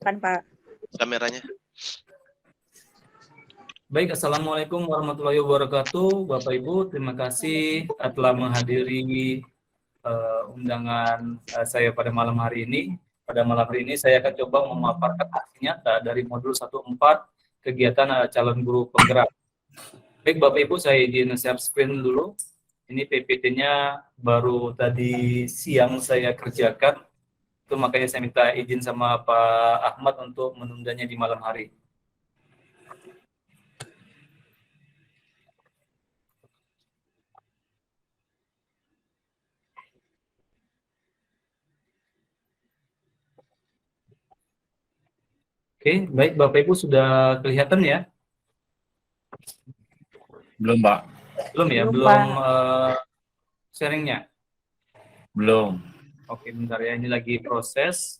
Kan, Pak. Kameranya. Baik, Assalamualaikum warahmatullahi wabarakatuh. Bapak Ibu, terima kasih telah menghadiri undangan saya pada malam hari ini. Pada malam hari ini saya akan coba memaparkan aksi nyata dari modul 14 kegiatan calon guru penggerak. Baik, Bapak Ibu, saya izin share screen dulu. Ini PPT-nya baru tadi siang saya kerjakan. Itu makanya saya minta izin sama Pak Ahmad untuk menundanya di malam hari. Oke, baik Bapak Ibu sudah kelihatan ya? Belum, Pak. Belum ya? Belum, Belum Pak. sharingnya? Belum. Oke, bentar ya, ini lagi proses.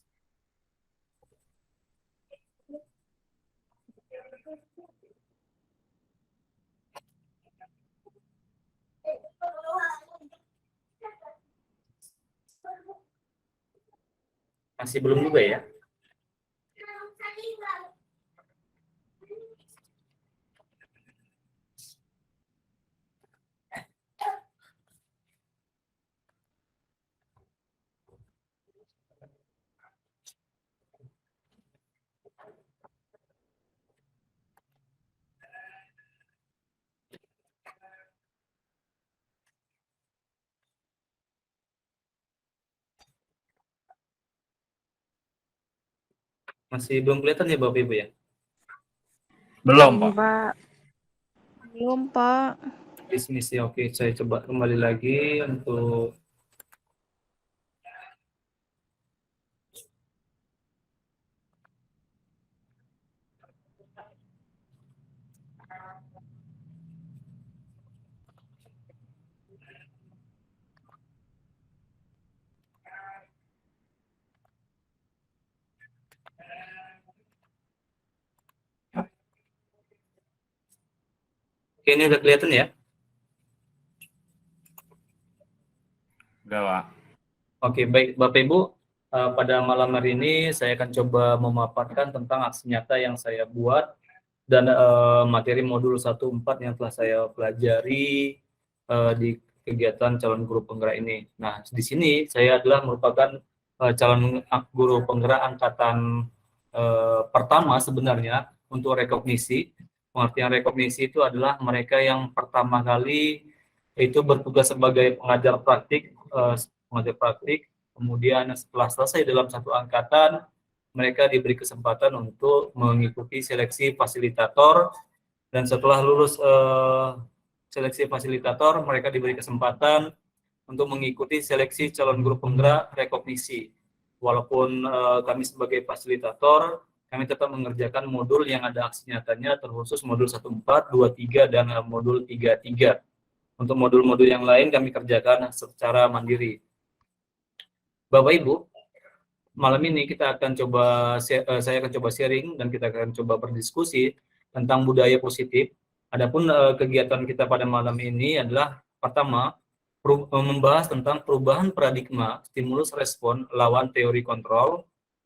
Masih belum juga ya? Masih belum kelihatan ya Bapak Ibu ya? Belum, Pak. Pak. Belum, Pak. Dismiss ya, oke. Saya coba kembali lagi untuk Oke, ini udah kelihatan ya? Udah, Pak. Oke, baik Bapak Ibu, pada malam hari ini saya akan coba memaparkan tentang aksi nyata yang saya buat dan materi modul 14 yang telah saya pelajari di kegiatan calon guru penggerak ini. Nah, di sini saya adalah merupakan calon guru penggerak angkatan pertama sebenarnya untuk rekognisi. Pengertian rekognisi itu adalah mereka yang pertama kali itu bertugas sebagai pengajar praktik, kemudian setelah selesai dalam satu angkatan, mereka diberi kesempatan untuk mengikuti seleksi fasilitator, dan setelah lulus seleksi fasilitator, mereka diberi kesempatan untuk mengikuti seleksi calon guru penggerak rekognisi. Walaupun kami sebagai fasilitator, kami tetap mengerjakan modul yang ada aksi nyatanya, terkhusus modul 14, 23, dan modul 33. Untuk modul-modul yang lain kami kerjakan secara mandiri. Bapak Ibu, malam ini kita akan saya akan coba sharing dan kita akan coba berdiskusi tentang budaya positif. Adapun kegiatan kita pada malam ini adalah pertama, membahas tentang perubahan paradigma, stimulus respon, lawan teori kontrol.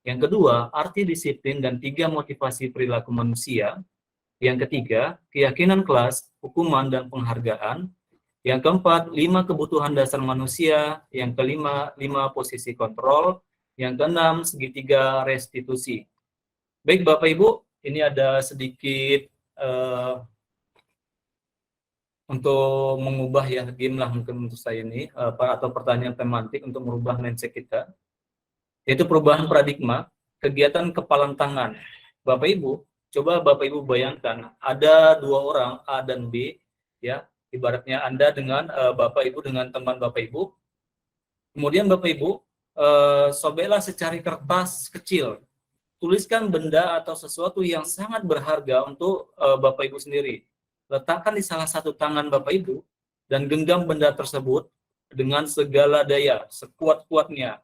Yang kedua, arti disiplin dan 3 motivasi perilaku manusia. Yang ketiga, keyakinan kelas, hukuman, dan penghargaan. Yang keempat, 5 kebutuhan dasar manusia. Yang kelima, 5 posisi kontrol. Yang keenam, segitiga restitusi. Baik Bapak Ibu, ini ada sedikit untuk mengubah ya game lah mungkin untuk saya ini, atau pertanyaan tematik untuk merubah mindset kita, yaitu perubahan paradigma, kegiatan kepalan tangan. Bapak Ibu, coba Bapak Ibu bayangkan ada 2 orang A dan B, ya, ibaratnya Anda dengan Bapak Ibu dengan teman Bapak Ibu. Kemudian Bapak Ibu sobeklah secari kertas kecil, tuliskan benda atau sesuatu yang sangat berharga untuk Bapak Ibu sendiri. Letakkan di salah satu tangan Bapak Ibu dan genggam benda tersebut dengan segala daya, sekuat-kuatnya.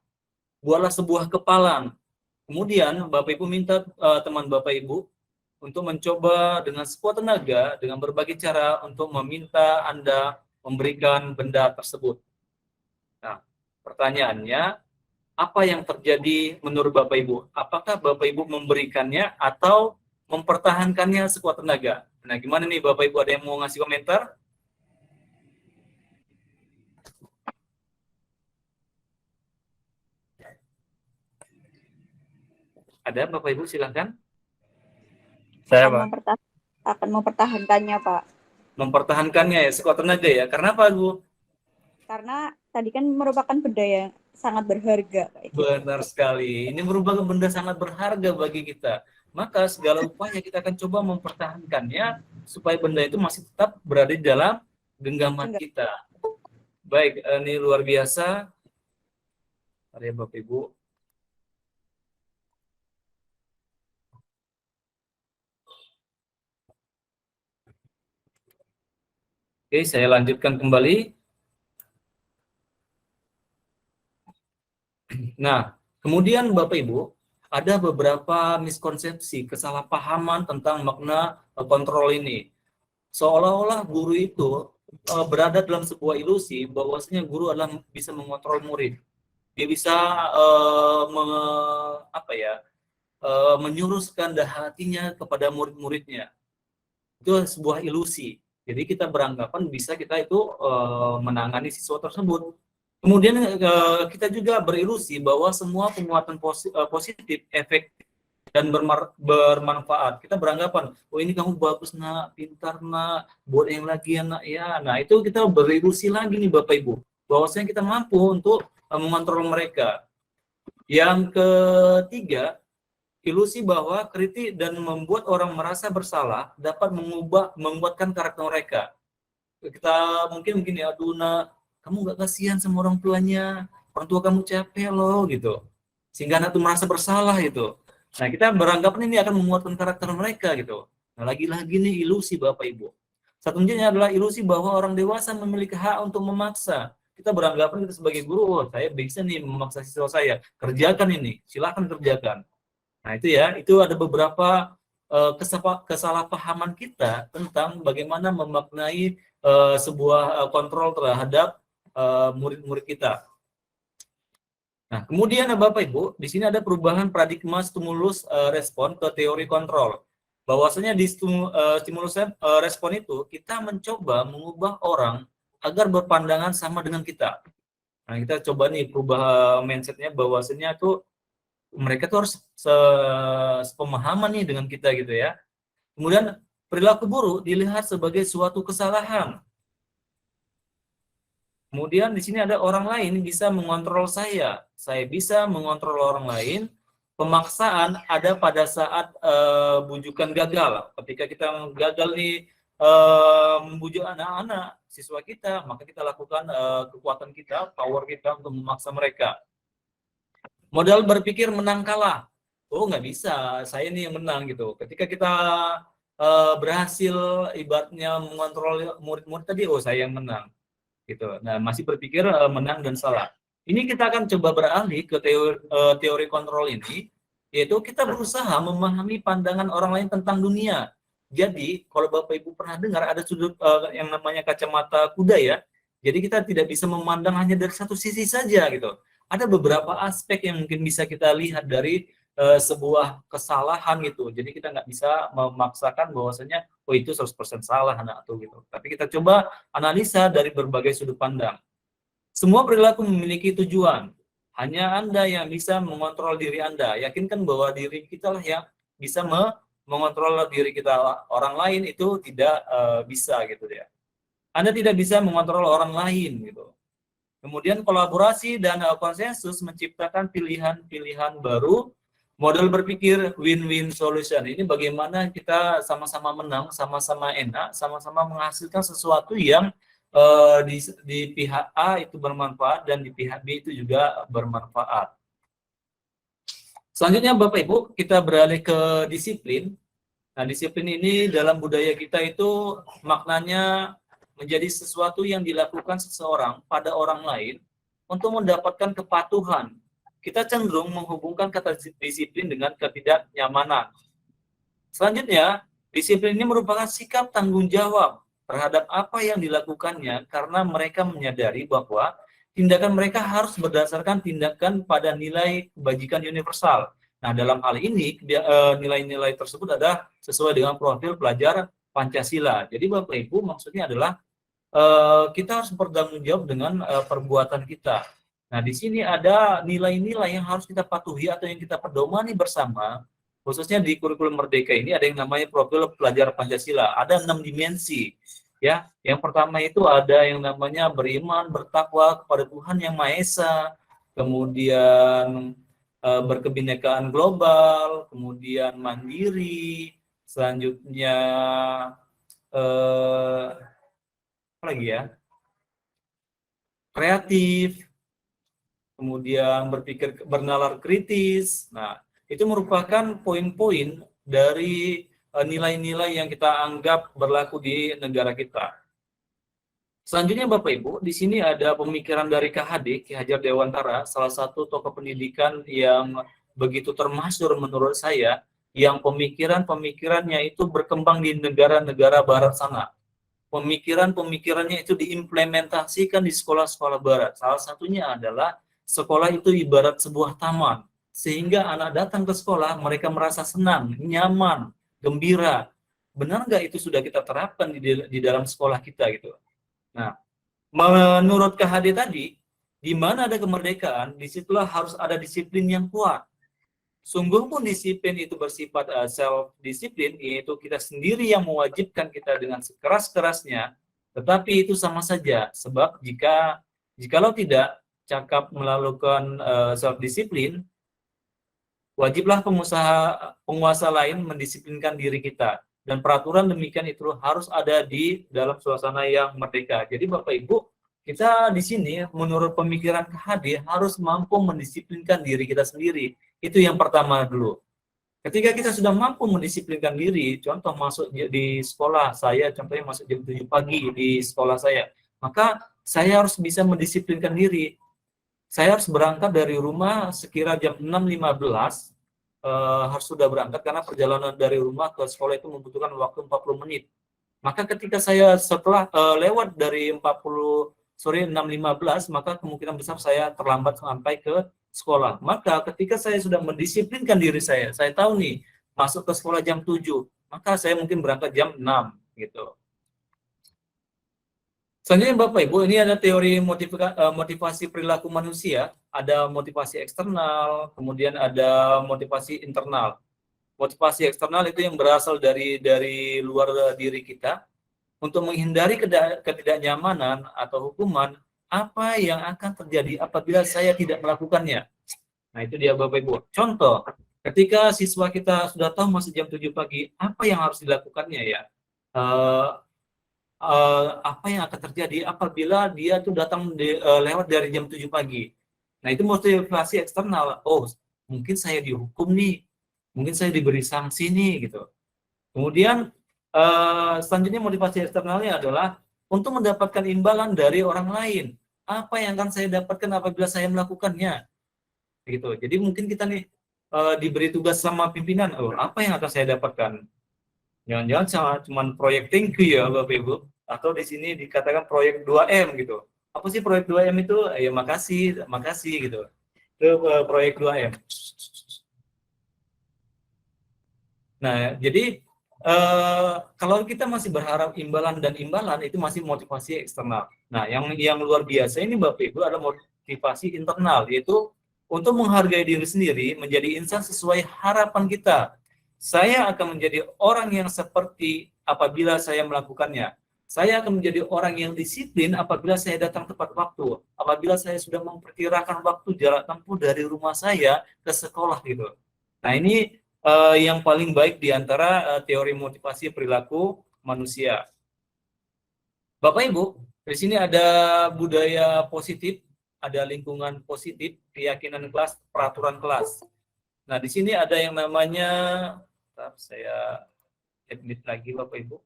Buatlah sebuah kepalan. Kemudian Bapak Ibu minta teman Bapak Ibu untuk mencoba dengan sekuat tenaga, dengan berbagai cara untuk meminta Anda memberikan benda tersebut. Nah, pertanyaannya, apa yang terjadi menurut Bapak Ibu? Apakah Bapak Ibu memberikannya atau mempertahankannya sekuat tenaga? Nah, gimana nih Bapak Ibu, ada yang mau ngasih komentar? Ada Bapak Ibu, silahkan. Saya, Akan Pak. akan mempertahankannya, Pak. Mempertahankannya ya, sekuat tenaga ya. Karena apa, Bu? Karena tadi kan merupakan benda yang sangat berharga, kayak gitu. Benar sekali. Ini merupakan benda sangat berharga bagi kita. Maka segala upaya kita akan coba mempertahankannya supaya benda itu masih tetap berada di dalam genggaman kita. Baik, ini luar biasa. Mari Bapak Ibu. Oke, saya lanjutkan kembali. Nah, kemudian Bapak Ibu, ada beberapa miskonsepsi, kesalahpahaman tentang makna kontrol ini. Seolah-olah guru itu berada dalam sebuah ilusi bahwasanya guru adalah bisa mengontrol murid. Dia bisa menyuruh kehendak hatinya kepada murid-muridnya. Itu sebuah ilusi. Jadi kita beranggapan bisa kita itu menangani siswa tersebut. Kemudian kita juga berilusi bahwa semua penguatan positif, efektif, dan bermanfaat. Kita beranggapan, oh ini kamu bagus nak, pintar nak, buat yang lagi ya nak ya. Nah itu kita berilusi lagi nih Bapak Ibu, bahwasanya kita mampu untuk mengontrol mereka. Yang ketiga, ilusi bahwa kritik dan membuat orang merasa bersalah dapat membuatkan karakter mereka. Kita mungkin ya, aduh nak, kamu nggak kasihan sama orang tuanya, orang tua kamu capek loh gitu, sehingga anak itu merasa bersalah gitu. Nah kita beranggapan ini akan menguatkan karakter mereka gitu. Nah lagi-lagi nih ilusi Bapak Ibu. Satunya adalah ilusi bahwa orang dewasa memiliki hak untuk memaksa. Kita beranggapan kita sebagai guru, oh saya bisa nih memaksa siswa saya, kerjakan ini, silahkan kerjakan. Nah itu ya, itu ada beberapa kesalahpahaman kita tentang bagaimana memaknai sebuah kontrol terhadap murid-murid kita. Nah, kemudian Bapak Ibu, di sini ada perubahan paradigma stimulus respon ke teori kontrol. Bahwasanya di stimulus respon itu kita mencoba mengubah orang agar berpandangan sama dengan kita. Nah, kita coba nih berubah mindsetnya bahwasanya tuh mereka tuh harus sepemahaman nih dengan kita gitu ya. Kemudian perilaku buruk dilihat sebagai suatu kesalahan. Kemudian di sini ada orang lain bisa mengontrol saya bisa mengontrol orang lain. Pemaksaan ada pada saat bujukan gagal. Ketika kita gagal nih membujuk anak-anak siswa kita, maka kita lakukan kekuatan kita, power kita untuk memaksa mereka. Modal berpikir menang kalah. Oh nggak bisa, saya nih yang menang gitu. Ketika kita berhasil ibaratnya mengontrol murid-murid tadi, oh saya yang menang gitu. Nah masih berpikir menang dan salah. Ini kita akan coba beralih ke teori kontrol ini, yaitu kita berusaha memahami pandangan orang lain tentang dunia. Jadi kalau Bapak Ibu pernah dengar ada sudut yang namanya kacamata kuda ya. Jadi kita tidak bisa memandang hanya dari satu sisi saja gitu. Ada beberapa aspek yang mungkin bisa kita lihat dari sebuah kesalahan gitu. Jadi kita nggak bisa memaksakan bahwasanya oh itu 100% salah anak tuh gitu. Tapi kita coba analisa dari berbagai sudut pandang. Semua perilaku memiliki tujuan. Hanya Anda yang bisa mengontrol diri Anda. Yakinkan bahwa diri kita lah yang bisa mengontrol diri kita. Orang lain itu tidak bisa gitu ya. Anda tidak bisa mengontrol orang lain gitu. Kemudian kolaborasi dan konsensus menciptakan pilihan-pilihan baru, model berpikir win-win solution. Ini bagaimana kita sama-sama menang, sama-sama enak, sama-sama menghasilkan sesuatu yang di pihak A itu bermanfaat dan di pihak B itu juga bermanfaat. Selanjutnya Bapak Ibu, kita beralih ke disiplin. Nah, disiplin ini dalam budaya kita itu maknanya menjadi sesuatu yang dilakukan seseorang pada orang lain untuk mendapatkan kepatuhan. Kita cenderung menghubungkan kata disiplin dengan ketidaknyamanan. Selanjutnya, disiplin ini merupakan sikap tanggung jawab terhadap apa yang dilakukannya karena mereka menyadari bahwa tindakan mereka harus berdasarkan tindakan pada nilai kebajikan universal. Nah, dalam hal ini nilai-nilai tersebut adalah sesuai dengan profil pelajar Pancasila. Jadi Bapak Ibu, maksudnya adalah kita harus bertanggung jawab dengan perbuatan kita. Nah, di sini ada nilai-nilai yang harus kita patuhi atau yang kita pedomani bersama, khususnya di kurikulum Merdeka ini ada yang namanya profil pelajar Pancasila. Ada 6 dimensi. Ya, yang pertama itu ada yang namanya beriman, bertakwa kepada Tuhan Yang Maha Esa, kemudian berkebinekaan global, kemudian mandiri, selanjutnya apa lagi ya? Kreatif, kemudian berpikir bernalar kritis. Nah, itu merupakan poin-poin dari nilai-nilai yang kita anggap berlaku di negara kita. Selanjutnya Bapak Ibu, di sini ada pemikiran dari KHD, Ki Hajar Dewantara, salah satu tokoh pendidikan yang begitu termasyhur menurut saya, yang pemikiran-pemikirannya itu berkembang di negara-negara barat sana. Pemikiran-pemikirannya itu diimplementasikan di sekolah-sekolah barat. Salah satunya adalah sekolah itu ibarat sebuah taman, sehingga anak datang ke sekolah, mereka merasa senang, nyaman, gembira. Benar nggak itu sudah kita terapkan di dalam sekolah kita gitu? Nah, menurut KHD tadi, di mana ada kemerdekaan, disitulah harus ada disiplin yang kuat. Sungguh pun disiplin itu bersifat self-disiplin, yaitu kita sendiri yang mewajibkan kita dengan sekeras-kerasnya, tetapi itu sama saja, sebab jikalau tidak cakap melakukan self-disiplin, wajiblah penguasa lain mendisiplinkan diri kita. Dan peraturan demikian itu harus ada di dalam suasana yang merdeka. Jadi Bapak Ibu, kita di sini menurut pemikiran KHD harus mampu mendisiplinkan diri kita sendiri. Itu yang pertama dulu. Ketika kita sudah mampu mendisiplinkan diri, contoh masuk di sekolah, saya contohnya masuk jam 7 pagi di sekolah saya, maka saya harus bisa mendisiplinkan diri. Saya harus berangkat dari rumah sekira jam 6.15, harus sudah berangkat karena perjalanan dari rumah ke sekolah itu membutuhkan waktu 40 menit. Maka ketika saya setelah lewat dari 6.15, maka kemungkinan besar saya terlambat sampai ke sekolah. Maka ketika saya sudah mendisiplinkan diri saya tahu nih masuk ke sekolah jam 7, maka saya mungkin berangkat jam 6 gitu. Selanjutnya Bapak Ibu, ini ada teori motivasi perilaku manusia, ada motivasi eksternal, kemudian ada motivasi internal. Motivasi eksternal itu yang berasal dari luar diri kita untuk menghindari ketidaknyamanan atau hukuman apa yang akan terjadi apabila saya tidak melakukannya. Nah, itu dia Bapak Ibu. Contoh, ketika siswa kita sudah tahu masih jam 7 pagi, apa yang harus dilakukannya ya? Apa yang akan terjadi apabila dia tuh datang lewat dari jam 7 pagi. Nah, itu motivasi eksternal. Oh, mungkin saya dihukum nih, mungkin saya diberi sanksi nih gitu. Kemudian selanjutnya motivasi eksternalnya adalah untuk mendapatkan imbalan dari orang lain. Apa yang akan saya dapatkan apabila saya melakukannya? Gitu. Jadi mungkin kita nih diberi tugas sama pimpinan, oh, apa yang akan saya dapatkan? Jangan-jangan cuma proyek thank you ya Bapak Ibu, atau di sini dikatakan proyek 2M gitu. Apa sih proyek 2M itu? Ya makasih gitu. Itu proyek 2M. Nah, jadi kalau kita masih berharap imbalan itu masih motivasi eksternal. Nah, yang luar biasa ini Bapak Ibu adalah motivasi internal, yaitu untuk menghargai diri sendiri, menjadi insan sesuai harapan kita. Saya akan menjadi orang yang seperti apabila saya melakukannya. Saya akan menjadi orang yang disiplin apabila saya datang tepat waktu. Apabila saya sudah memperkirakan waktu jarak tempuh dari rumah saya ke sekolah gitu. Nah, ini yang paling baik di antara teori motivasi perilaku manusia. Bapak Ibu, di sini ada budaya positif, ada lingkungan positif, keyakinan kelas, peraturan kelas. Nah, di sini ada yang namanya, saya edit lagi Bapak Ibu.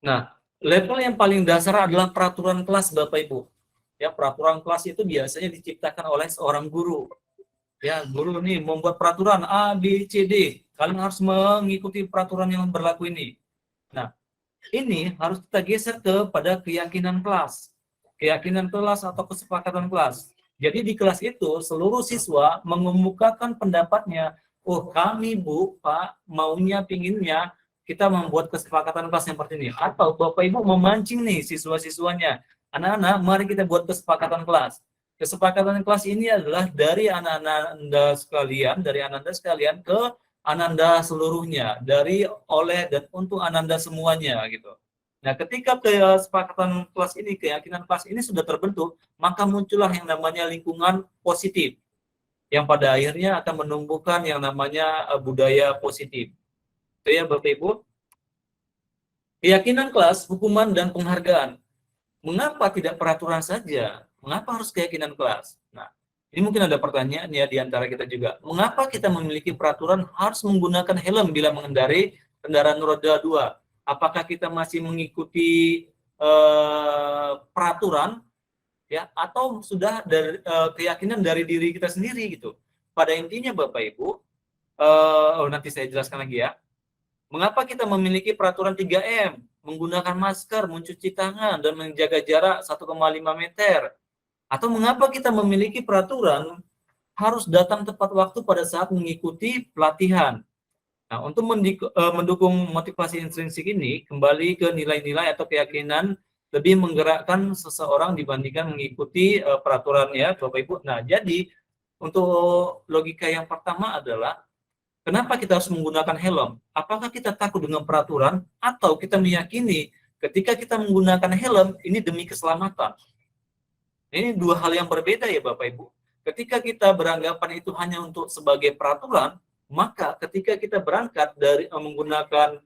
Nah, level yang paling dasar adalah peraturan kelas Bapak Ibu. Ya, peraturan kelas itu biasanya diciptakan oleh seorang guru. Ya, guru nih membuat peraturan A, B, C, D. Kalian harus mengikuti peraturan yang berlaku ini. Nah, ini harus kita geser kepada keyakinan kelas. Keyakinan kelas atau kesepakatan kelas. Jadi di kelas itu seluruh siswa mengemukakan pendapatnya. Oh, kami Bu, Pak, maunya, pinginnya kita membuat kesepakatan kelas yang seperti ini. Atau Bapak Ibu memancing nih siswa-siswanya. Anak-anak, mari kita buat kesepakatan kelas. Kesepakatan kelas ini adalah dari anak-anak Anda sekalian, ke Ananda seluruhnya, dari, oleh, dan untuk Ananda semuanya gitu. Nah, ketika kesepakatan kelas ini, keyakinan kelas ini sudah terbentuk, maka muncullah yang namanya lingkungan positif, yang pada akhirnya akan menumbuhkan yang namanya budaya positif. Itu ya Bapak Ibu. Keyakinan kelas, hukuman, dan penghargaan. Mengapa tidak peraturan saja? Mengapa harus keyakinan kelas? Nah, ini mungkin ada pertanyaan ya di antara kita juga. Mengapa kita memiliki peraturan harus menggunakan helm bila mengendarai kendaraan roda 2? Apakah kita masih mengikuti peraturan ya, atau sudah dari keyakinan dari diri kita sendiri gitu? Pada intinya Bapak Ibu, nanti saya jelaskan lagi ya. Mengapa kita memiliki peraturan 3M? Menggunakan masker, mencuci tangan, dan menjaga jarak 1,5 meter. Atau mengapa kita memiliki peraturan harus datang tepat waktu pada saat mengikuti pelatihan. Nah, untuk mendukung motivasi intrinsik ini, kembali ke nilai-nilai atau keyakinan lebih menggerakkan seseorang dibandingkan mengikuti peraturan ya, Bapak Ibu. Nah, jadi untuk logika yang pertama adalah kenapa kita harus menggunakan helm? Apakah kita takut dengan peraturan atau kita meyakini ketika kita menggunakan helm ini demi keselamatan? Ini dua hal yang berbeda ya Bapak Ibu. Ketika kita beranggapan itu hanya untuk sebagai peraturan, maka ketika kita berangkat dari menggunakan,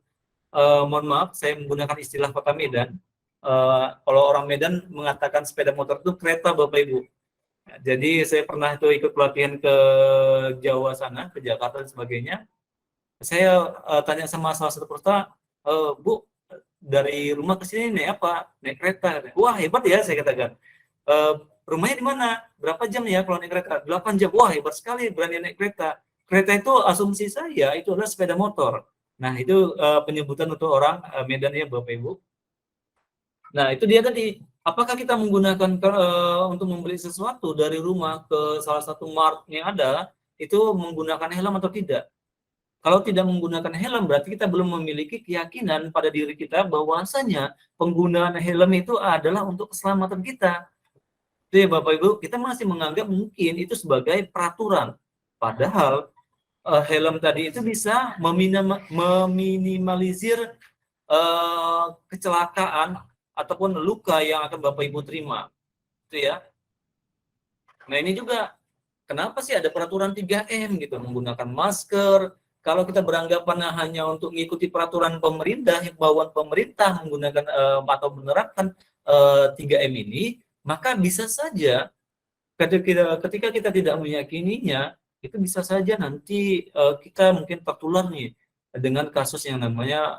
mohon maaf, saya menggunakan istilah kota Medan. Kalau orang Medan mengatakan sepeda motor itu kereta Bapak Ibu. Jadi saya pernah itu ikut pelatihan ke Jawa sana, ke Jakarta dan sebagainya. Saya tanya sama salah satu peserta, Bu, dari rumah ke sini naik apa? Naik kereta. Wah, hebat ya, saya katakan. Rumahnya di mana? Berapa jam ya kalau naik kereta? 8 jam. Wah, hebat sekali berani naik kereta. Kereta itu asumsi saya itu adalah sepeda motor. Nah, itu penyebutan untuk orang Medan ya Bapak Ibu. Nah, itu dia tadi. Apakah kita menggunakan untuk membeli sesuatu dari rumah ke salah satu mart yang ada, itu menggunakan helm atau tidak? Kalau tidak menggunakan helm, berarti kita belum memiliki keyakinan pada diri kita bahwasanya penggunaan helm itu adalah untuk keselamatan kita. Itu ya Bapak Ibu, kita masih menganggap mungkin itu sebagai peraturan. Padahal helm tadi itu bisa meminimalisir kecelakaan ataupun luka yang akan Bapak Ibu terima. Itu ya. Nah, ini juga kenapa sih ada peraturan 3M gitu, menggunakan masker. Kalau kita beranggapan hanya untuk mengikuti peraturan pemerintah, himbauan pemerintah menggunakan atau menerapkan 3M ini, maka bisa saja ketika kita tidak meyakininya, itu bisa saja nanti kita mungkin tertular nih dengan kasus yang namanya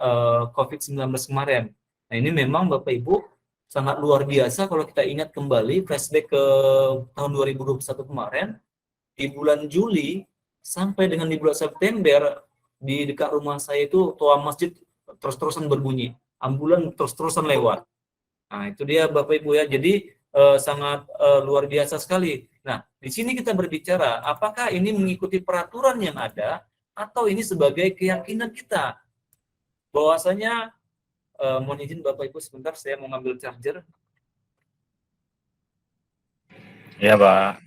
COVID-19 kemarin. Nah, ini memang Bapak Ibu sangat luar biasa kalau kita ingat kembali flashback ke tahun 2021 kemarin, di bulan Juli sampai dengan di bulan September, di dekat rumah saya itu toa masjid terus-terusan berbunyi, ambulan terus-terusan lewat. Nah, itu dia Bapak Ibu ya. Jadi sangat luar biasa sekali. Nah, di sini kita berbicara apakah ini mengikuti peraturan yang ada atau ini sebagai keyakinan kita. Bahwasanya mohon izin Bapak Ibu sebentar, saya mau ngambil charger. Ya, Pak.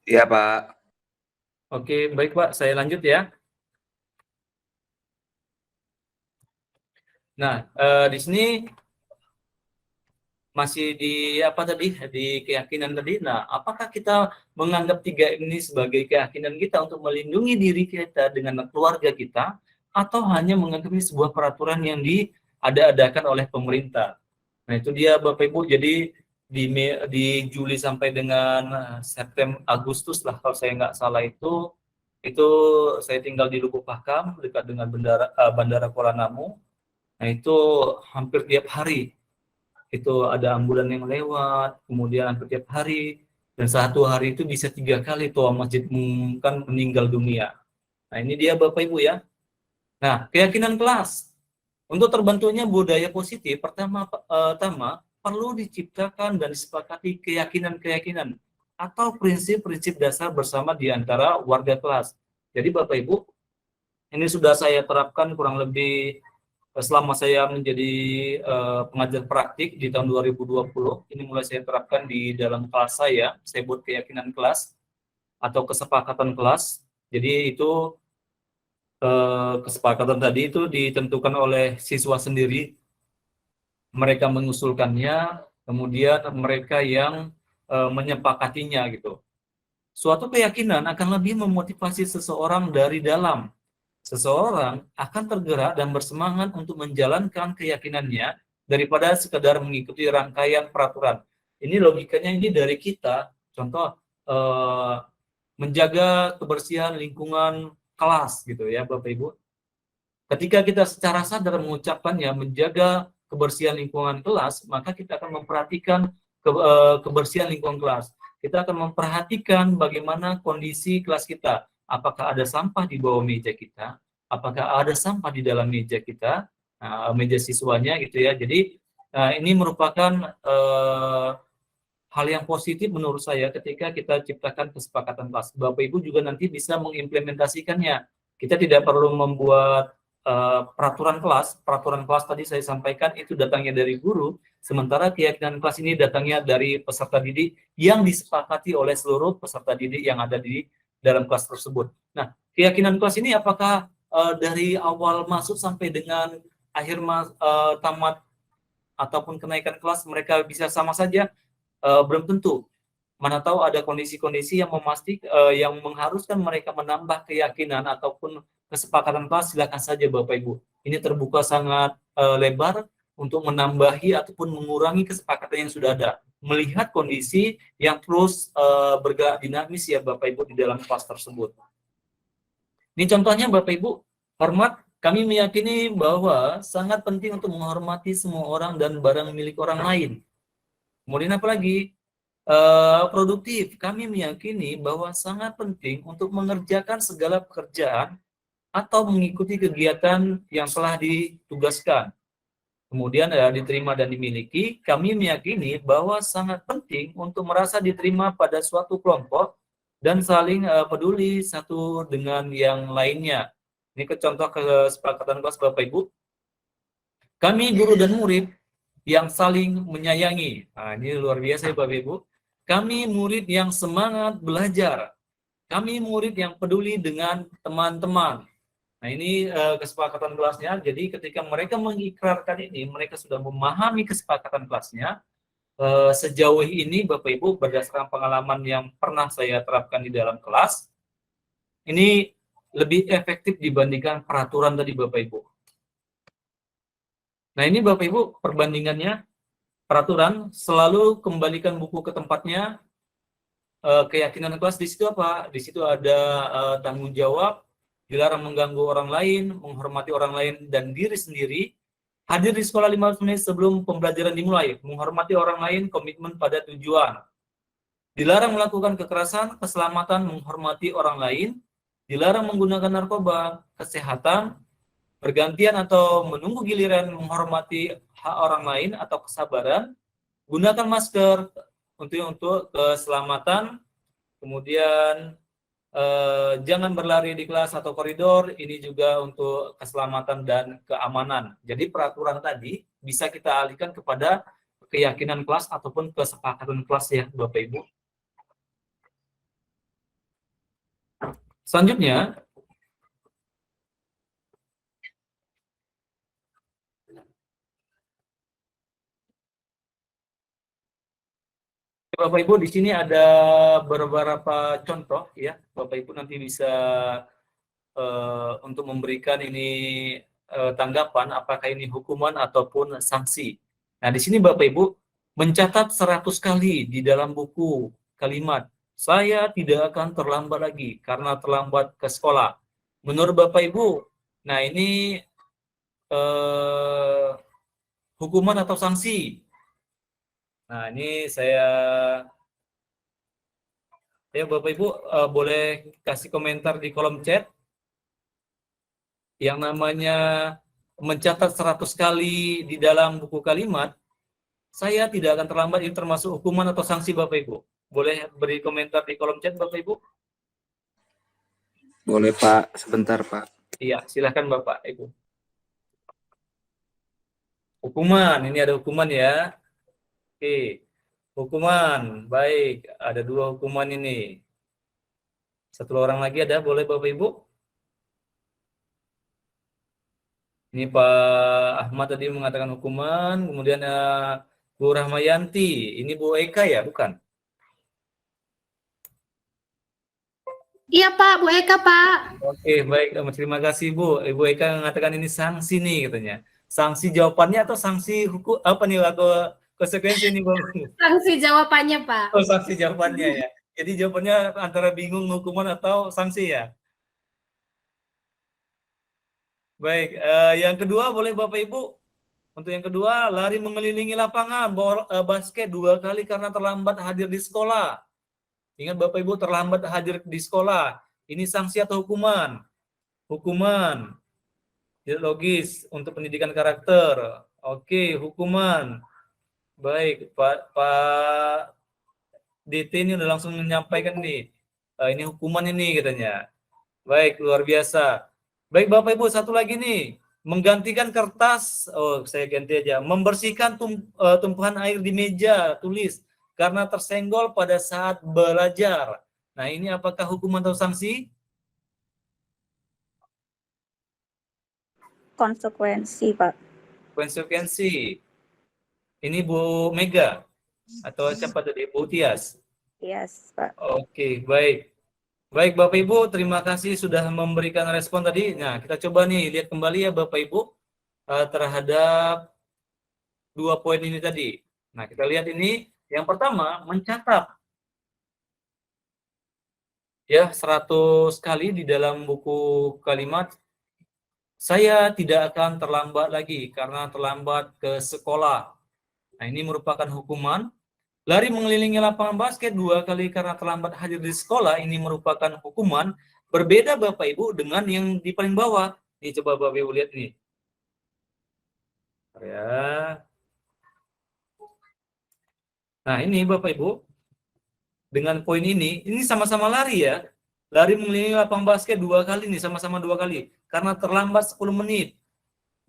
Iya, Pak. Oke, baik Pak, saya lanjut ya. Nah, di sini masih di apa tadi? Di keyakinan tadi. Nah, apakah kita menganggap 3M ini sebagai keyakinan kita untuk melindungi diri kita dengan keluarga kita, atau hanya menganggap ini sebuah peraturan yang diada-adakan oleh pemerintah? Nah, itu dia Bapak Ibu. Jadi di Juli sampai dengan September Agustus lah kalau saya nggak salah itu saya tinggal di Lubuk Pakam dekat dengan Bandara Kuala Namu. Nah, itu hampir tiap hari itu ada ambulan yang lewat, kemudian hampir tiap hari, dan satu hari itu bisa 3 kali Toa Masjid kan meninggal dunia. Nah, ini dia Bapak Ibu ya. Nah, keyakinan kelas. Untuk terbentuknya budaya positif, pertama perlu diciptakan dan disepakati keyakinan-keyakinan atau prinsip-prinsip dasar bersama di antara warga kelas. Jadi Bapak Ibu, ini sudah saya terapkan kurang lebih selama saya menjadi pengajar praktik di tahun 2020. Ini mulai saya terapkan di dalam kelas saya buat keyakinan kelas atau kesepakatan kelas. Jadi itu kesepakatan tadi itu ditentukan oleh siswa sendiri, mereka mengusulkannya, kemudian mereka yang menyepakatinya gitu. Suatu keyakinan akan lebih memotivasi seseorang dari dalam. Seseorang akan tergerak dan bersemangat untuk menjalankan keyakinannya daripada sekedar mengikuti rangkaian peraturan. Ini logikanya ini dari kita, contoh menjaga kebersihan lingkungan kelas gitu ya Bapak Ibu. Ketika kita secara sadar mengucapkannya menjaga kebersihan lingkungan kelas, maka kita akan memperhatikan kebersihan lingkungan kelas. Kita akan memperhatikan bagaimana kondisi kelas kita. Apakah ada sampah di bawah meja kita? Apakah ada sampah di dalam meja kita? Meja siswanya gitu ya. Jadi ini merupakan hal yang positif menurut saya ketika kita ciptakan kesepakatan kelas. Bapak Ibu juga nanti bisa mengimplementasikannya. Kita tidak perlu membuat peraturan kelas. Peraturan kelas tadi saya sampaikan itu datangnya dari guru, sementara keyakinan kelas ini datangnya dari peserta didik yang disepakati oleh seluruh peserta didik yang ada di dalam kelas tersebut. Nah, keyakinan kelas ini apakah dari awal masuk sampai dengan akhir tamat ataupun kenaikan kelas mereka bisa sama saja? Belum tentu. Mana tahu ada kondisi-kondisi yang yang mengharuskan mereka menambah keyakinan ataupun kesepakatan kelas, silakan saja Bapak Ibu. Ini terbuka sangat lebar untuk menambahi ataupun mengurangi kesepakatan yang sudah ada. Melihat kondisi yang terus bergerak dinamis ya Bapak Ibu di dalam kelas tersebut. Ini contohnya Bapak Ibu, hormat, kami meyakini bahwa sangat penting untuk menghormati semua orang dan barang milik orang lain. Kemudian apa lagi? Produktif. Kami meyakini bahwa sangat penting untuk mengerjakan segala pekerjaan atau mengikuti kegiatan yang telah ditugaskan. Kemudian diterima dan dimiliki. Kami meyakini bahwa sangat penting untuk merasa diterima pada suatu kelompok dan saling peduli satu dengan yang lainnya. Ini contoh kesepakatan kelas Bapak Ibu. Kami guru dan murid yang saling menyayangi. Nah, ini luar biasa ya Bapak Ibu. Kami murid yang semangat belajar. Kami murid yang peduli dengan teman-teman. Nah, ini kesepakatan kelasnya. Jadi ketika mereka mengikrarkan ini, mereka sudah memahami kesepakatan kelasnya. Sejauh ini Bapak Ibu berdasarkan pengalaman yang pernah saya terapkan di dalam kelas, ini lebih efektif dibandingkan peraturan tadi Bapak Ibu. Nah, ini Bapak Ibu perbandingannya, peraturan selalu kembalikan buku ke tempatnya, keyakinan kelas di situ apa? Di situ ada tanggung jawab, dilarang mengganggu orang lain, menghormati orang lain dan diri sendiri, hadir di sekolah 15 menit sebelum pembelajaran dimulai, menghormati orang lain, komitmen pada tujuan. Dilarang melakukan kekerasan, keselamatan, menghormati orang lain, dilarang menggunakan narkoba, kesehatan, bergantian atau menunggu giliran, menghormati hak orang lain atau kesabaran, gunakan masker untuk keselamatan, kemudian jangan berlari di kelas atau koridor, ini juga untuk keselamatan dan keamanan. Jadi peraturan tadi bisa kita alihkan kepada keyakinan kelas ataupun kesepakatan kelas ya Bapak Ibu. Selanjutnya, Bapak Ibu di sini ada beberapa contoh ya, Bapak Ibu nanti bisa untuk memberikan ini tanggapan apakah ini hukuman ataupun sanksi. Nah, di sini Bapak Ibu mencatat 100 kali di dalam buku kalimat, saya tidak akan terlambat lagi karena terlambat ke sekolah. Menurut Bapak Ibu, nah ini hukuman atau sanksi? Nah, ini Bapak Ibu boleh kasih komentar di kolom chat. Yang namanya mencatat 100 kali di dalam buku kalimat, saya tidak akan terlambat, ini termasuk hukuman atau sanksi Bapak Ibu. Boleh beri komentar di kolom chat Bapak Ibu? Boleh Pak, sebentar Pak. Iya, silakan Bapak Ibu. Hukuman, ini ada hukuman ya. Oke, hukuman, baik, ada 2 hukuman ini. 1 orang lagi ada, boleh Bapak Ibu? Ini Pak Ahmad tadi mengatakan hukuman, kemudian Bu Rahmayanti, ini Bu Eka ya, bukan? Iya Pak, Bu Eka Pak. Oke, baik, terima kasih Bu. Ibu Eka mengatakan ini sanksi nih katanya. Sanksi jawabannya atau sanksi hukum apa nih atau konsekuensi ini Bu? Sanksi jawabannya Pak. Oh, sanksi jawabannya ya. Jadi jawabannya antara bingung hukuman atau sanksi ya. Baik, yang kedua boleh Bapak Ibu. Untuk yang kedua, lari mengelilingi lapangan basket 2 kali karena terlambat hadir di sekolah. Ingat Bapak Ibu, terlambat hadir di sekolah. Ini sanksi atau hukuman? Hukuman. Tidak logis untuk pendidikan karakter. Oke, hukuman. Baik, Pak DT ini udah langsung menyampaikan nih. Ini hukuman ini katanya. Baik, luar biasa. Baik Bapak Ibu, satu lagi nih, menggantikan kertas, saya ganti aja, membersihkan tumpuhan air di meja tulis karena tersenggol pada saat belajar. Nah, ini apakah hukuman atau sanksi? Konsekuensi, Pak. Konsekuensi. Ini Bu Mega atau siapa tadi? Bu Tias. Yes, Pak. Oke, baik. Baik Bapak Ibu, terima kasih sudah memberikan respon tadi. Nah, kita coba nih lihat kembali ya Bapak Ibu terhadap 2 poin ini tadi. Nah, kita lihat ini. Yang pertama, mencatat ya 100 kali di dalam buku kalimat, saya tidak akan terlambat lagi karena terlambat ke sekolah. Nah, ini merupakan hukuman. Lari mengelilingi lapangan basket 2 kali karena terlambat hadir di sekolah, ini merupakan hukuman. Berbeda Bapak Ibu dengan yang di paling bawah. Ini coba Bapak Ibu lihat nih. Ya. Nah, ini Bapak Ibu. Dengan poin ini sama-sama lari ya. Lari mengelilingi lapangan basket 2 kali nih, sama-sama 2 kali. Karena terlambat 10 menit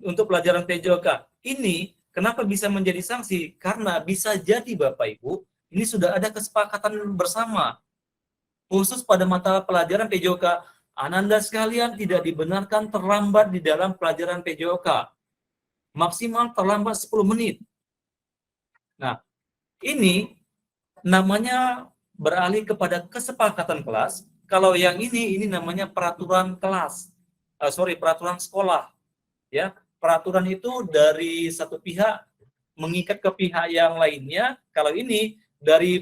untuk pelajaran PJOK. Ini kenapa bisa menjadi sanksi? Karena bisa jadi Bapak Ibu, ini sudah ada kesepakatan bersama. Khusus pada mata pelajaran PJOK, Ananda sekalian tidak dibenarkan terlambat di dalam pelajaran PJOK. Maksimal terlambat 10 menit. Nah, ini namanya beralih kepada kesepakatan kelas. Kalau yang ini namanya peraturan kelas. Peraturan sekolah. Ya, peraturan itu dari satu pihak mengikat ke pihak yang lainnya. Kalau ini dari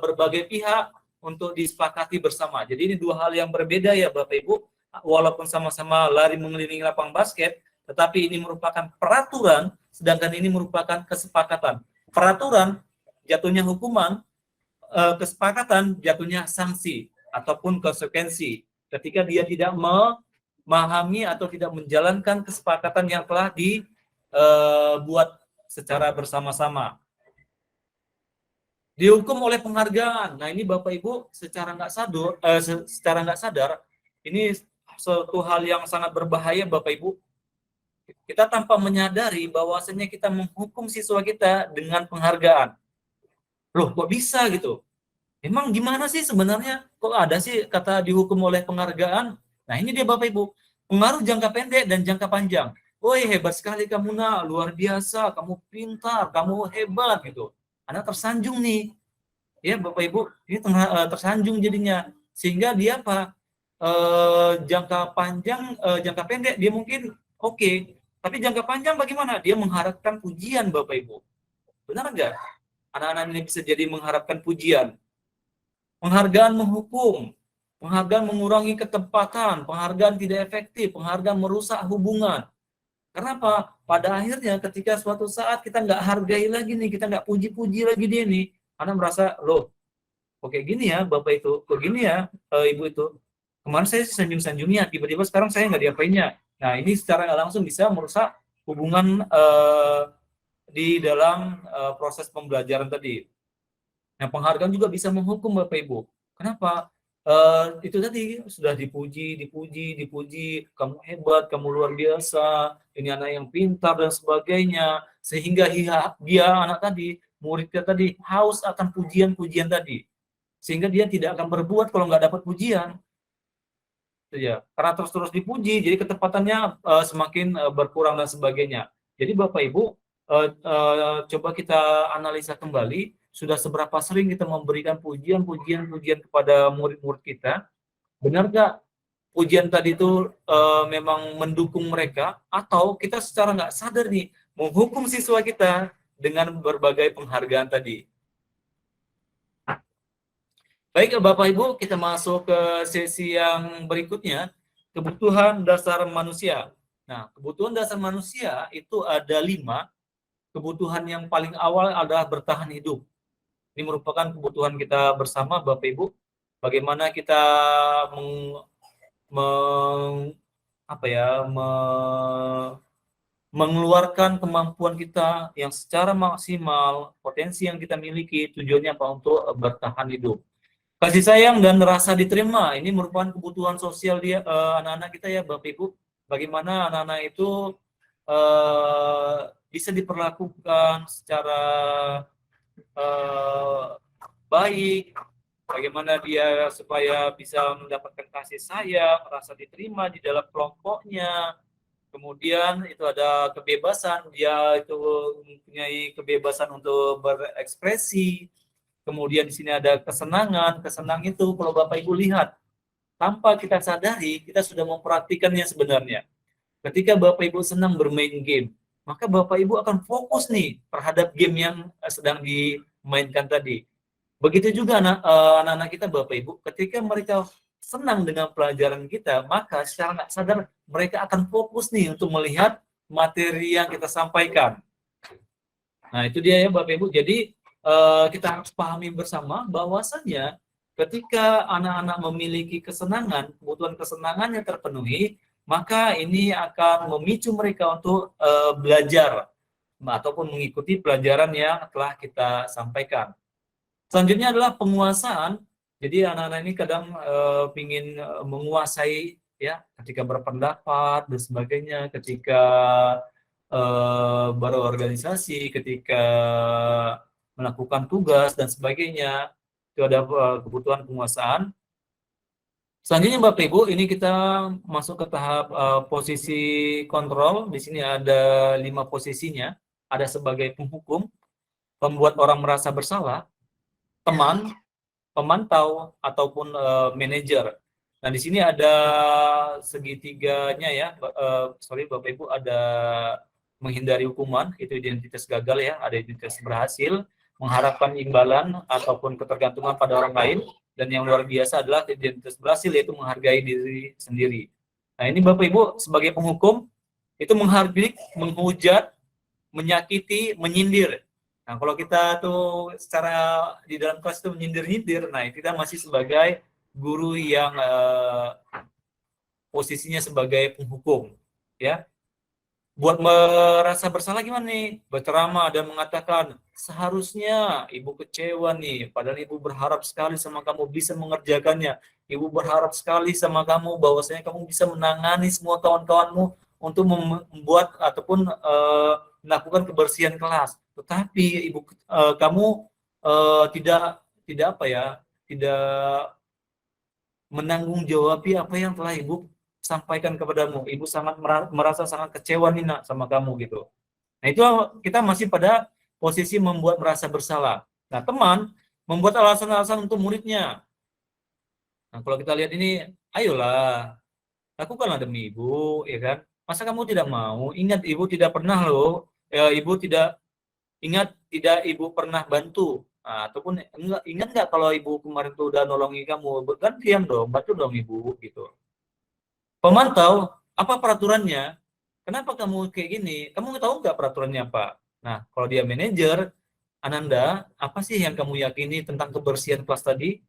berbagai pihak untuk disepakati bersama. Jadi ini 2 hal yang berbeda ya Bapak Ibu. Walaupun sama-sama lari mengelilingi lapangan basket, tetapi ini merupakan peraturan, sedangkan ini merupakan kesepakatan. Peraturan jatuhnya hukuman, kesepakatan jatuhnya sanksi ataupun konsekuensi ketika dia tidak memahami atau tidak menjalankan kesepakatan yang telah dibuat secara bersama-sama. Dihukum oleh penghargaan. Nah, ini Bapak Ibu secara nggak sadar, ini suatu hal yang sangat berbahaya Bapak Ibu. Kita tanpa menyadari bahwasanya kita menghukum siswa kita dengan penghargaan. Loh, kok bisa gitu? Emang gimana sih sebenarnya? Kok ada sih kata dihukum oleh penghargaan? Nah, ini dia Bapak Ibu. Pengaruh jangka pendek dan jangka panjang. Woi, hebat sekali kamu nak, luar biasa, kamu pintar, kamu hebat gitu. Anak tersanjung nih. Ya, Bapak Ibu, ini tersanjung jadinya. Sehingga dia apa? Jangka panjang, jangka pendek dia mungkin oke. Tapi jangka panjang bagaimana? Dia mengharapkan pujian Bapak Ibu. Benar nggak? Anak-anak ini bisa jadi mengharapkan pujian. Penghargaan menghukum, penghargaan mengurangi ketepatan, penghargaan tidak efektif, penghargaan merusak hubungan. Kenapa? Pada akhirnya ketika suatu saat kita nggak hargai lagi nih, kita nggak puji-puji lagi dia nih, anak merasa, loh, kok kayak gini ya Bapak itu, kok gini ya Ibu itu. Kemarin saya senyum-senyumnya, tiba-tiba sekarang saya nggak diapainnya. Nah, ini secara nggak langsung bisa merusak hubungan di dalam proses pembelajaran tadi. Nah, penghargaan juga bisa menghukum Bapak Ibu. Kenapa? Itu tadi sudah dipuji, kamu hebat, kamu luar biasa, ini anak yang pintar dan sebagainya, sehingga dia anak tadi, muridnya tadi haus akan pujian-pujian tadi, sehingga dia tidak akan berbuat kalau nggak dapat pujian. Itu ya, karena terus-terus dipuji, jadi ketepatannya semakin berkurang dan sebagainya. Jadi Bapak Ibu, coba kita analisa kembali. Sudah seberapa sering kita memberikan pujian kepada murid-murid kita? Benar nggak pujian tadi itu memang mendukung mereka, atau kita secara nggak sadar nih menghukum siswa kita dengan berbagai penghargaan tadi? Baik Bapak Ibu, kita masuk ke sesi yang berikutnya, kebutuhan dasar manusia. Nah, kebutuhan dasar manusia itu ada 5. Kebutuhan yang paling awal adalah bertahan hidup. Ini merupakan kebutuhan kita bersama Bapak Ibu. Bagaimana kita mengeluarkan kemampuan kita yang secara maksimal, potensi yang kita miliki, tujuannya apa? Untuk bertahan hidup. Kasih sayang dan rasa diterima, ini merupakan kebutuhan sosial dia anak-anak kita ya Bapak Ibu. Bagaimana anak-anak itu bisa diperlakukan secara baik, bagaimana dia supaya bisa mendapatkan kasih sayang, merasa diterima di dalam kelompoknya. Kemudian itu ada kebebasan, dia itu mempunyai kebebasan untuk berekspresi. Kemudian di sini ada kesenangan, kesenangan itu kalau Bapak Ibu lihat, tanpa kita sadari, kita sudah mempraktikannya sebenarnya. Ketika Bapak Ibu senang bermain game, maka Bapak Ibu akan fokus nih terhadap game yang sedang dimainkan tadi. Begitu juga anak-anak kita Bapak Ibu, ketika mereka senang dengan pelajaran kita, maka secara nggak sadar mereka akan fokus nih untuk melihat materi yang kita sampaikan. Nah, itu dia ya Bapak Ibu. Jadi kita harus pahami bersama bahwasannya ketika anak-anak memiliki kesenangan, kebutuhan kesenangannya terpenuhi, maka ini akan memicu mereka untuk belajar ataupun mengikuti pelajaran yang telah kita sampaikan. Selanjutnya adalah penguasaan. Jadi anak-anak ini kadang ingin menguasai ya, ketika berpendapat dan sebagainya, ketika berorganisasi, ketika melakukan tugas dan sebagainya. Itu ada kebutuhan penguasaan. Selanjutnya Bapak Ibu, ini kita masuk ke tahap posisi kontrol. Di sini ada 5 posisinya. Ada sebagai penghukum, pembuat orang merasa bersalah, teman, pemantau, ataupun manajer. Nah, di sini ada segitiganya ya. Bapak Ibu, ada menghindari hukuman, itu identitas gagal ya, ada identitas berhasil, mengharapkan imbalan ataupun ketergantungan pada orang lain, dan yang luar biasa adalah identitas berhasil, yaitu menghargai diri sendiri. Nah, ini Bapak Ibu sebagai penghukum itu menghargai, menghujat, menyakiti, menyindir. Nah, kalau kita tuh secara di dalam kelas itu menyindir-nyindir, nah kita masih sebagai guru yang posisinya sebagai penghukum, ya. Buat merasa bersalah gimana nih? Berceramah dan mengatakan, seharusnya ibu kecewa nih, padahal ibu berharap sekali sama kamu bisa mengerjakannya. Ibu berharap sekali sama kamu bahwasanya kamu bisa menangani semua kawan-kawanmu untuk membuat ataupun melakukan kebersihan kelas. Tetapi ibu kamu tidak menanggung jawabi apa yang telah ibu sampaikan kepadamu. Ibu sangat merasa sangat kecewa nih nak sama kamu gitu. Nah, itu kita masih pada posisi membuat merasa bersalah. Nah, teman membuat alasan-alasan untuk muridnya. Nah, kalau kita lihat ini, ayolah, lakukanlah demi ibu, ya kan? Masa kamu tidak mau? Ingat, ibu tidak pernah loh, ibu tidak ingat tidak Ibu pernah bantu? Nah, ataupun ingat nggak kalau Ibu kemarin tuh udah nolongi kamu, gantian dong, bantu dong Ibu gitu. Pemantau, apa peraturannya? Kenapa kamu kayak gini? Kamu tahu nggak peraturannya apa? Nah, kalau dia manajer, Ananda, apa sih yang kamu yakini tentang kebersihan kelas tadi?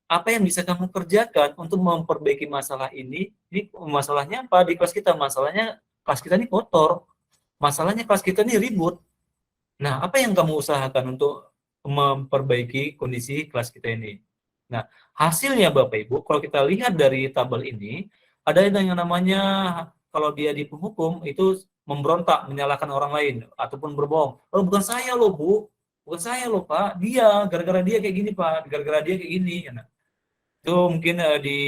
Apa yang bisa kamu kerjakan untuk memperbaiki masalah ini? Ini masalahnya apa di kelas kita? Masalahnya kelas kita ini kotor. Masalahnya kelas kita ini ribut. Nah, apa yang kamu usahakan untuk memperbaiki kondisi kelas kita ini? Nah, hasilnya Bapak Ibu, kalau kita lihat dari tabel ini, ada yang namanya kalau dia di penghukum itu memberontak, menyalahkan orang lain ataupun berbohong. Oh, bukan saya loh, Bu. Bukan saya loh, Pak. Dia, gara-gara dia kayak gini, Pak. Gara-gara dia kayak gini. Nah, itu mungkin di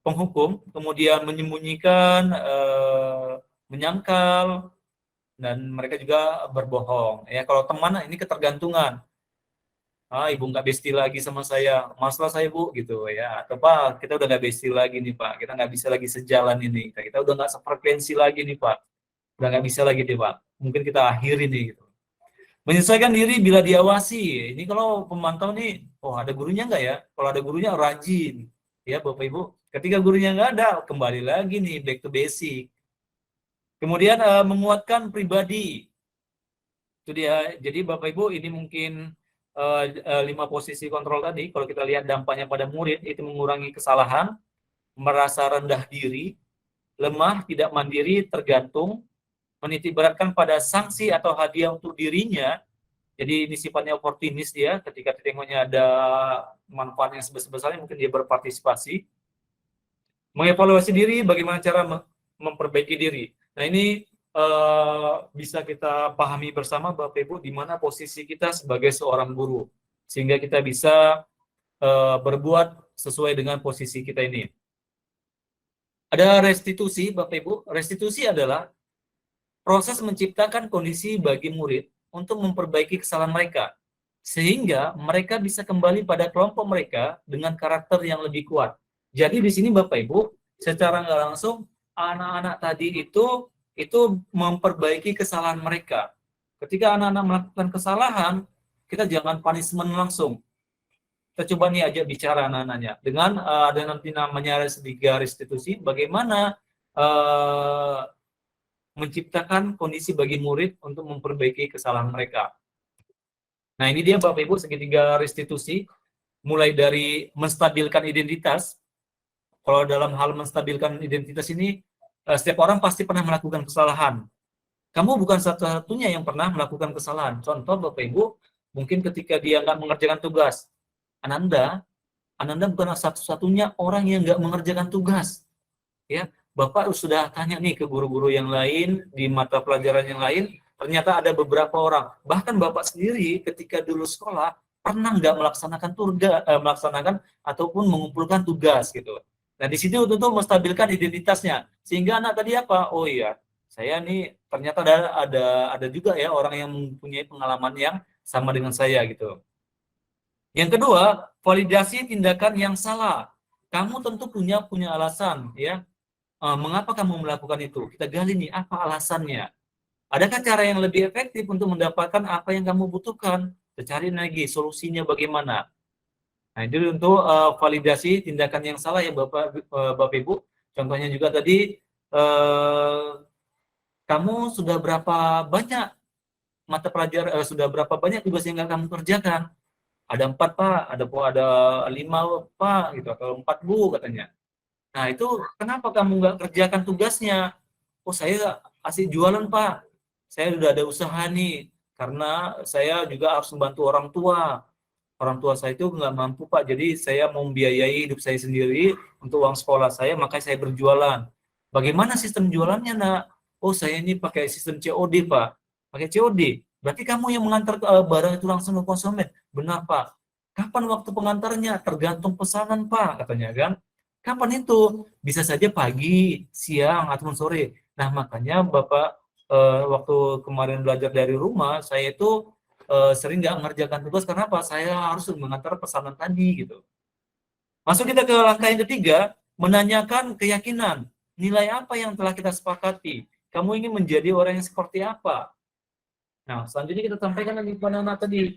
penghukum, kemudian menyembunyikan, menyangkal, dan mereka juga berbohong. Ya, kalau teman ini ketergantungan. Ibu nggak bestie lagi sama saya, masalah saya Bu, gitu ya. Atau Pak, kita udah nggak bestie lagi nih Pak, kita nggak bisa lagi sejalan ini, kita udah nggak sefrekuensi lagi nih Pak, udah nggak bisa lagi deh Pak, mungkin kita akhiri nih gitu. Menyesuaikan diri bila diawasi. Ini kalau pemantau nih, oh ada gurunya nggak ya? Kalau ada gurunya rajin, ya Bapak Ibu. Ketika gurunya nggak ada, kembali lagi nih back to basic. Kemudian menguatkan pribadi. Itu dia. Jadi Bapak Ibu ini mungkin 5 posisi kontrol tadi. Kalau kita lihat dampaknya pada murid itu mengurangi kesalahan, merasa rendah diri, lemah, tidak mandiri, tergantung, menitikberatkan pada sanksi atau hadiah untuk dirinya. Jadi ini sifatnya oportunis dia, ketika ditengoknya ada manfaat yang sebesar-besarnya mungkin dia berpartisipasi. Mengevaluasi diri, bagaimana cara memperbaiki diri. Nah ini bisa kita pahami bersama Bapak Ibu di mana posisi kita sebagai seorang guru, sehingga kita bisa berbuat sesuai dengan posisi kita ini. Ada restitusi Bapak Ibu. Restitusi adalah proses menciptakan kondisi bagi murid untuk memperbaiki kesalahan mereka, sehingga mereka bisa kembali pada kelompok mereka dengan karakter yang lebih kuat. Jadi di sini Bapak Ibu, secara nggak langsung anak-anak tadi itu memperbaiki kesalahan mereka. Ketika anak-anak melakukan kesalahan, kita jangan punishment langsung. Kita coba nih ajak bicara anak-anaknya. Dengan ada nanti namanya restitusi, bagaimana menciptakan kondisi bagi murid untuk memperbaiki kesalahan mereka. Nah ini dia Bapak Ibu segitiga restitusi, mulai dari menstabilkan identitas. Kalau dalam hal menstabilkan identitas ini, setiap orang pasti pernah melakukan kesalahan. Kamu bukan satu-satunya yang pernah melakukan kesalahan. Contoh Bapak Ibu, mungkin ketika dia nggak mengerjakan tugas, Ananda bukan satu-satunya orang yang nggak mengerjakan tugas. Ya, Bapak sudah tanya nih ke guru-guru yang lain, di mata pelajaran yang lain, ternyata ada beberapa orang. Bahkan Bapak sendiri ketika dulu sekolah, pernah nggak melaksanakan ataupun mengumpulkan tugas gitu. Nah, di situ untuk menstabilkan identitasnya. Sehingga anak tadi apa? Oh iya, saya nih ternyata ada juga ya orang yang mempunyai pengalaman yang sama dengan saya gitu. Yang kedua, validasi tindakan yang salah. Kamu tentu punya alasan ya. Mengapa kamu melakukan itu? Kita gali nih, apa alasannya? Adakah cara yang lebih efektif untuk mendapatkan apa yang kamu butuhkan? Kita cari lagi solusinya bagaimana. Nah, itu untuk validasi tindakan yang salah ya Bapak Ibu. Contohnya juga tadi, kamu sudah berapa banyak mata pelajaran, sudah berapa banyak tugas yang kamu kerjakan? Ada 4 Pak, ada 5 Pak, gitu, atau 4 Bu katanya. Nah itu kenapa kamu nggak kerjakan tugasnya? Oh saya asik jualan Pak, saya udah ada usaha nih, karena saya juga harus membantu orang tua. Orang tua saya itu nggak mampu Pak, jadi saya mau membiayai hidup saya sendiri untuk uang sekolah saya, makanya saya berjualan. Bagaimana sistem jualannya nak? Oh saya ini pakai sistem COD Pak, pakai COD. Berarti kamu yang mengantar barang itu langsung ke konsumen. Benar Pak. Kapan waktu pengantarnya? Tergantung pesanan Pak, katanya kan. Kapan itu? Bisa saja pagi, siang, ataupun sore. Nah makanya Bapak waktu kemarin belajar dari rumah, saya itu sering nggak mengerjakan tugas karena apa? Saya harus mengantar pesanan tadi gitu. Masuk kita ke langkah yang ketiga, menanyakan keyakinan. Nilai apa yang telah kita sepakati? Kamu ingin menjadi orang yang seperti apa? Nah, selanjutnya kita sampaikan lagi kepada anak tadi.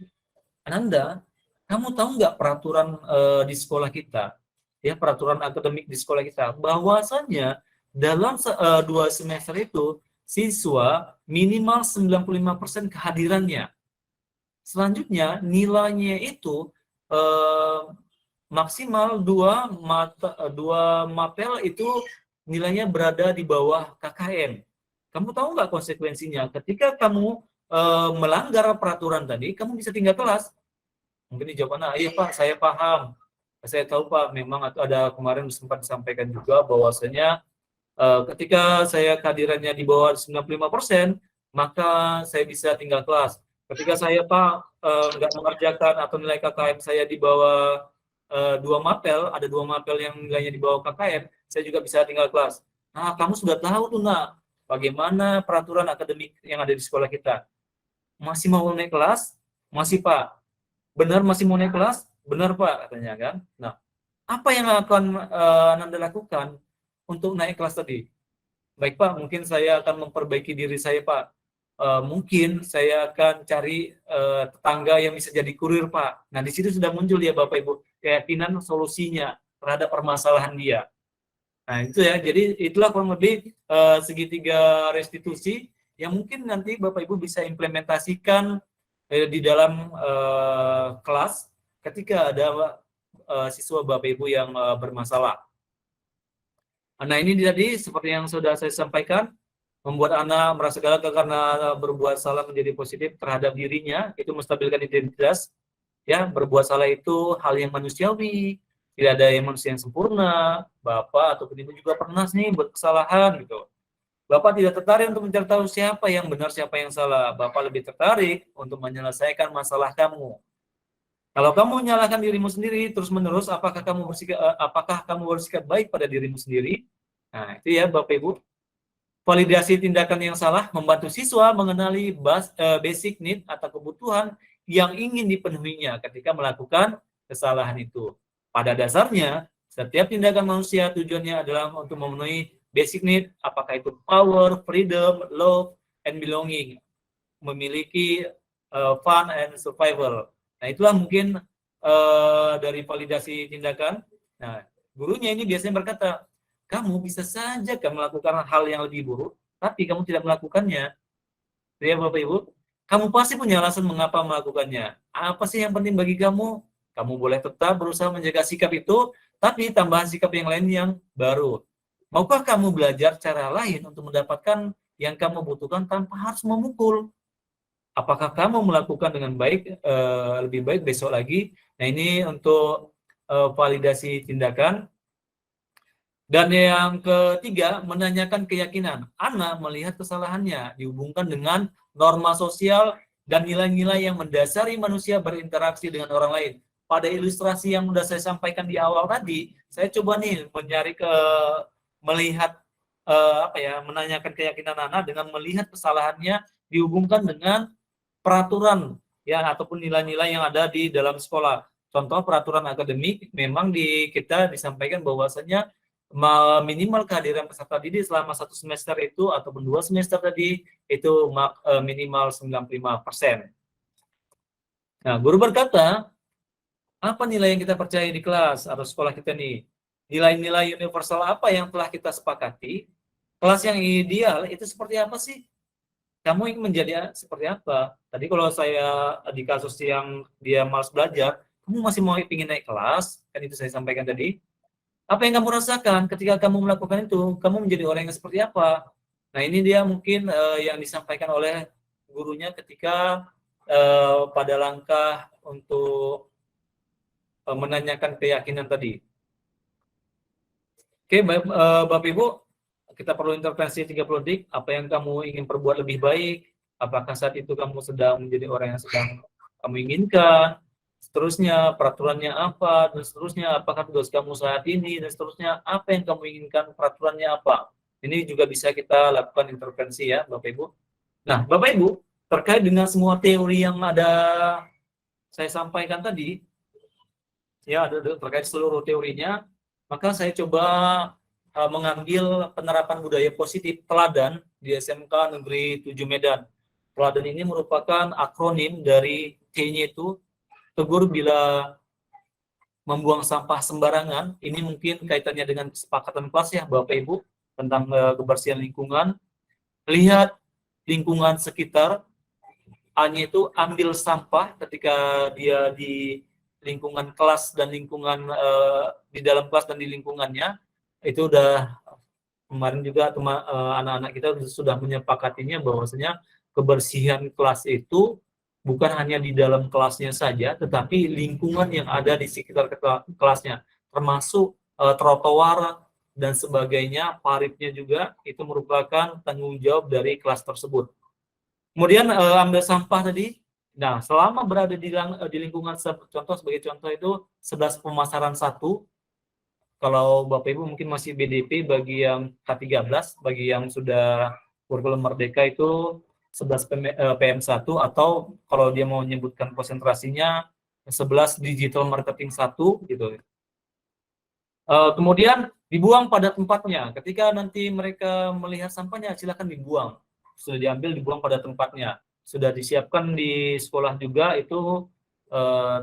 Ananda, kamu tahu nggak peraturan di sekolah kita? Ya, peraturan akademik di sekolah kita. Bahwasanya dalam 2 semester itu, siswa minimal 95% kehadirannya. Selanjutnya, nilainya itu maksimal 2 mapel itu nilainya berada di bawah KKM. Kamu tahu nggak konsekuensinya? Ketika kamu melanggar peraturan tadi, kamu bisa tinggal kelas. Mungkin dijawab, nah, iya Pak, saya paham. Saya tahu Pak, memang ada kemarin sempat disampaikan juga bahwasanya ketika saya kehadirannya di bawah 95%, maka saya bisa tinggal kelas. Ketika saya Pak nggak mengerjakan atau nilai KKM saya di bawah 2 mapel, ada 2 mapel yang nilainya di bawah KKM, saya juga bisa tinggal kelas. Nah, kamu sudah tahu tuh, nak, bagaimana peraturan akademik yang ada di sekolah kita. Masih mau naik kelas? Masih Pak. Benar masih mau naik kelas? Benar Pak, katanya kan. Nah, apa yang akan Anda lakukan untuk naik kelas tadi? Baik Pak, mungkin saya akan memperbaiki diri saya Pak. Mungkin saya akan cari tetangga yang bisa jadi kurir Pak. Nah, di situ sudah muncul ya Bapak Ibu keyakinan solusinya terhadap permasalahan dia. Nah, itu ya. Jadi itulah kurang lebih segitiga restitusi yang mungkin nanti Bapak Ibu bisa implementasikan di dalam kelas ketika ada siswa Bapak Ibu yang bermasalah. Nah, ini tadi seperti yang sudah saya sampaikan, membuat anak merasa gagal karena berbuat salah menjadi positif terhadap dirinya, itu menstabilkan identitas. Ya, berbuat salah itu hal yang manusiawi, tidak ada yang manusia yang sempurna. Bapak ataupun ibu juga pernah nih buat kesalahan gitu. Bapak tidak tertarik untuk mencari tahu siapa yang benar, siapa yang salah. Bapak lebih tertarik untuk menyelesaikan masalah kamu. Kalau kamu menyalahkan dirimu sendiri terus-menerus, apakah kamu bersikap baik pada dirimu sendiri? Nah, itu ya Bapak Ibu. Validasi tindakan yang salah membantu siswa mengenali basic need atau kebutuhan yang ingin dipenuhinya ketika melakukan kesalahan itu. Pada dasarnya, setiap tindakan manusia tujuannya adalah untuk memenuhi basic need, apakah itu power, freedom, love, and belonging, memiliki fun and survival. Nah, itulah mungkin dari validasi tindakan. Nah, gurunya ini biasanya berkata, kamu bisa saja kan melakukan hal yang lebih buruk, tapi kamu tidak melakukannya. Ya Bapak Ibu, kamu pasti punya alasan mengapa melakukannya. Apa sih yang penting bagi kamu? Kamu boleh tetap berusaha menjaga sikap itu, tapi tambahan sikap yang lain yang baru. Maukah kamu belajar cara lain untuk mendapatkan yang kamu butuhkan tanpa harus memukul? Apakah kamu melakukan dengan baik, lebih baik besok lagi? Nah, ini untuk validasi tindakan. Dan yang ketiga, menanyakan keyakinan. Anak melihat kesalahannya dihubungkan dengan norma sosial dan nilai-nilai yang mendasari manusia berinteraksi dengan orang lain. Pada ilustrasi yang sudah saya sampaikan di awal tadi, saya coba nih melihat menanyakan keyakinan anak dengan melihat kesalahannya dihubungkan dengan peraturan ya ataupun nilai-nilai yang ada di dalam sekolah. Contoh peraturan akademik memang kita disampaikan bahwasanya minimal kehadiran peserta didik selama 1 semester itu ataupun 2 semester tadi itu minimal 95%. Nah, guru berkata, apa nilai yang kita percaya di kelas atau sekolah kita nih? Nilai-nilai universal apa yang telah kita sepakati? Kelas yang ideal itu seperti apa sih? Kamu ingin menjadi seperti apa? Tadi kalau saya di kasus yang dia malas belajar, kamu masih mau ingin naik kelas? Kan itu saya sampaikan tadi. Apa yang kamu rasakan ketika kamu melakukan itu? Kamu menjadi orang yang seperti apa? Nah, ini dia mungkin yang disampaikan oleh gurunya ketika pada langkah untuk menanyakan keyakinan tadi. Oke, Bapak Ibu, kita perlu intervensi 30 detik. Apa yang kamu ingin perbuat lebih baik? Apakah saat itu kamu sedang menjadi orang yang sedang kamu inginkan? Seterusnya, peraturannya apa, dan seterusnya, apakah tugas kamu saat ini, dan seterusnya, apa yang kamu inginkan, peraturannya apa. Ini juga bisa kita lakukan intervensi ya, Bapak Ibu. Nah, Bapak Ibu, terkait dengan semua teori yang ada saya sampaikan tadi, ya, terkait seluruh teorinya, maka saya coba mengambil penerapan budaya positif teladan di SMK Negeri 7 Medan. Teladan ini merupakan akronim dari T-nya itu tegur bila membuang sampah sembarangan. Ini mungkin kaitannya dengan kesepakatan kelas ya Bapak Ibu tentang kebersihan lingkungan. Lihat lingkungan sekitar. A-nya itu ambil sampah ketika dia di lingkungan kelas dan lingkungan di dalam kelas dan di lingkungannya. Itu udah kemarin juga anak-anak kita sudah menyepakatinya bahwasanya kebersihan kelas itu bukan hanya di dalam kelasnya saja, tetapi lingkungan yang ada di sekitar kelasnya, termasuk trotoar dan sebagainya, paritnya juga, itu merupakan tanggung jawab dari kelas tersebut. Kemudian ambil sampah tadi. Nah, selama berada di lingkungan, sebagai contoh itu 11 pemasaran 1. Kalau Bapak Ibu mungkin masih BDP bagi yang K13, bagi yang sudah kurikulum merdeka itu 11 PM1, atau kalau dia mau menyebutkan konsentrasinya 11 digital marketing 1 gitu. Kemudian dibuang pada tempatnya. Ketika nanti mereka melihat sampahnya, silakan dibuang. Sudah diambil, dibuang pada tempatnya. Sudah disiapkan di sekolah juga itu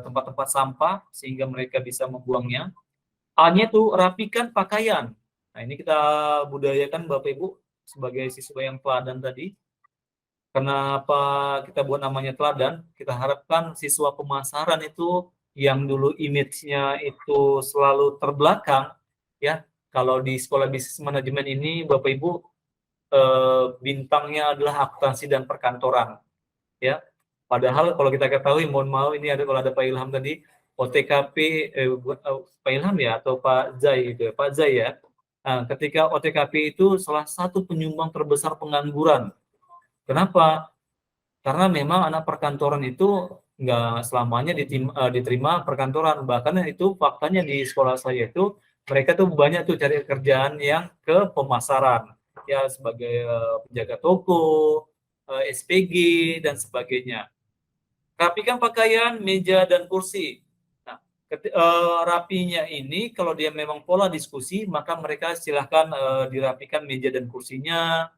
tempat-tempat sampah sehingga mereka bisa membuangnya. A-nya itu rapikan pakaian. Nah, ini kita budayakan Bapak Ibu sebagai siswa yang teladan tadi. Kenapa kita buat namanya teladan? Kita harapkan siswa pemasaran itu yang dulu image-nya itu selalu terbelakang, ya. Kalau di sekolah bisnis manajemen ini Bapak Ibu bintangnya adalah akuntansi dan perkantoran, ya. Padahal kalau kita ketahui, mohon maaf ini ada kalau ada Pak Ilham tadi, OTKP Pak Ilham ya atau Pak Zai itu ya, Pak Zai ya. Nah, ketika OTKP itu salah satu penyumbang terbesar pengangguran. Kenapa? Karena memang anak perkantoran itu nggak selamanya diterima perkantoran. Bahkan itu faktanya di sekolah saya itu mereka tuh banyak tuh cari kerjaan yang ke pemasaran, ya sebagai penjaga toko, SPG dan sebagainya. Rapikan pakaian, meja dan kursi. Nah, rapinya ini kalau dia memang pola diskusi, maka mereka silahkan dirapikan meja dan kursinya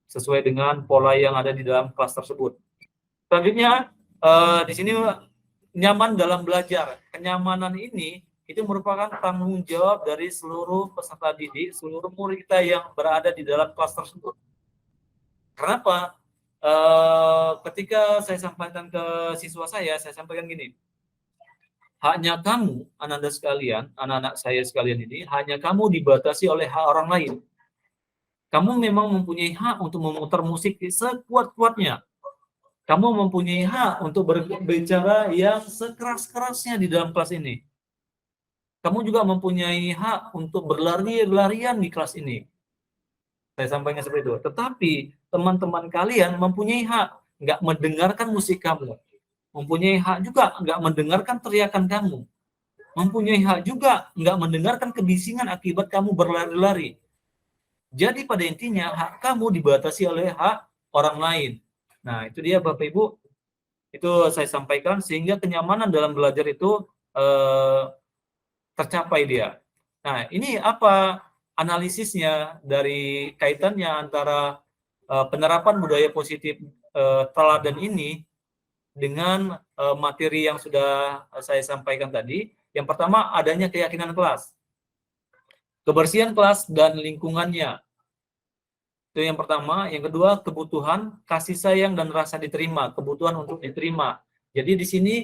sesuai dengan pola yang ada di dalam kelas tersebut. Selanjutnya, di sini nyaman dalam belajar. Kenyamanan ini itu merupakan tanggung jawab dari seluruh peserta didik, seluruh murid kita yang berada di dalam kelas tersebut. Kenapa? Ketika saya sampaikan ke siswa saya sampaikan gini, haknya kamu, anak-anak sekalian, anak-anak saya sekalian ini, hanya kamu dibatasi oleh hak orang lain. Kamu memang mempunyai hak untuk memutar musik sekuat-kuatnya. Kamu mempunyai hak untuk berbicara yang sekeras-kerasnya di dalam kelas ini. Kamu juga mempunyai hak untuk berlari-larian di kelas ini. Saya sampaikan seperti itu. Tetapi teman-teman kalian mempunyai hak nggak mendengarkan musik kamu. Mempunyai hak juga nggak mendengarkan teriakan kamu. Mempunyai hak juga nggak mendengarkan kebisingan akibat kamu berlari-lari. Jadi pada intinya hak kamu dibatasi oleh hak orang lain. Nah, itu dia Bapak Ibu. Itu saya sampaikan sehingga kenyamanan dalam belajar itu tercapai dia. Nah, ini apa analisisnya dari kaitannya antara penerapan budaya positif teladan ini dengan materi yang sudah saya sampaikan tadi. Yang pertama, adanya keyakinan kelas. Kebersihan kelas dan lingkungannya. Itu yang pertama. Yang kedua, kebutuhan kasih sayang dan rasa diterima, kebutuhan untuk diterima. Jadi di sini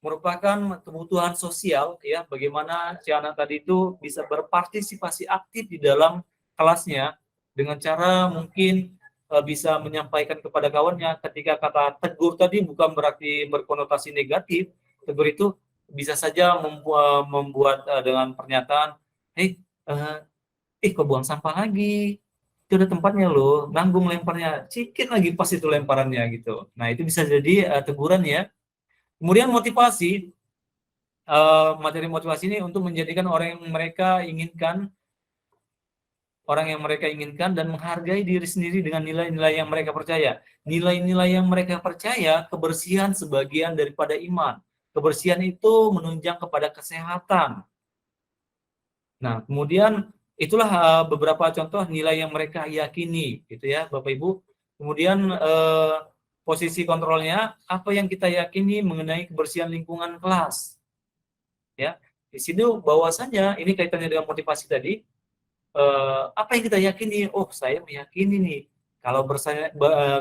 merupakan kebutuhan sosial, ya, bagaimana si anak tadi itu bisa berpartisipasi aktif di dalam kelasnya dengan cara mungkin bisa menyampaikan kepada kawannya. Ketika kata tegur tadi bukan berarti berkonotasi negatif, tegur itu bisa saja membuat dengan pernyataan, kok buang sampah lagi, itu ada tempatnya loh, nanggung lemparnya, sedikit lagi pas itu lemparannya gitu. Nah, itu bisa jadi teguran ya. Kemudian motivasi, materi motivasi ini untuk menjadikan orang yang mereka inginkan dan menghargai diri sendiri dengan nilai-nilai yang mereka percaya. Nilai-nilai yang mereka percaya, kebersihan sebagian daripada iman. Kebersihan itu menunjang kepada kesehatan. Nah, kemudian itulah beberapa contoh nilai yang mereka yakini, gitu ya, Bapak Ibu. Kemudian posisi kontrolnya, apa yang kita yakini mengenai kebersihan lingkungan kelas. Ya, di sini bahwasanya ini kaitannya dengan motivasi tadi. Apa yang kita yakini? Oh, saya meyakini nih, kalau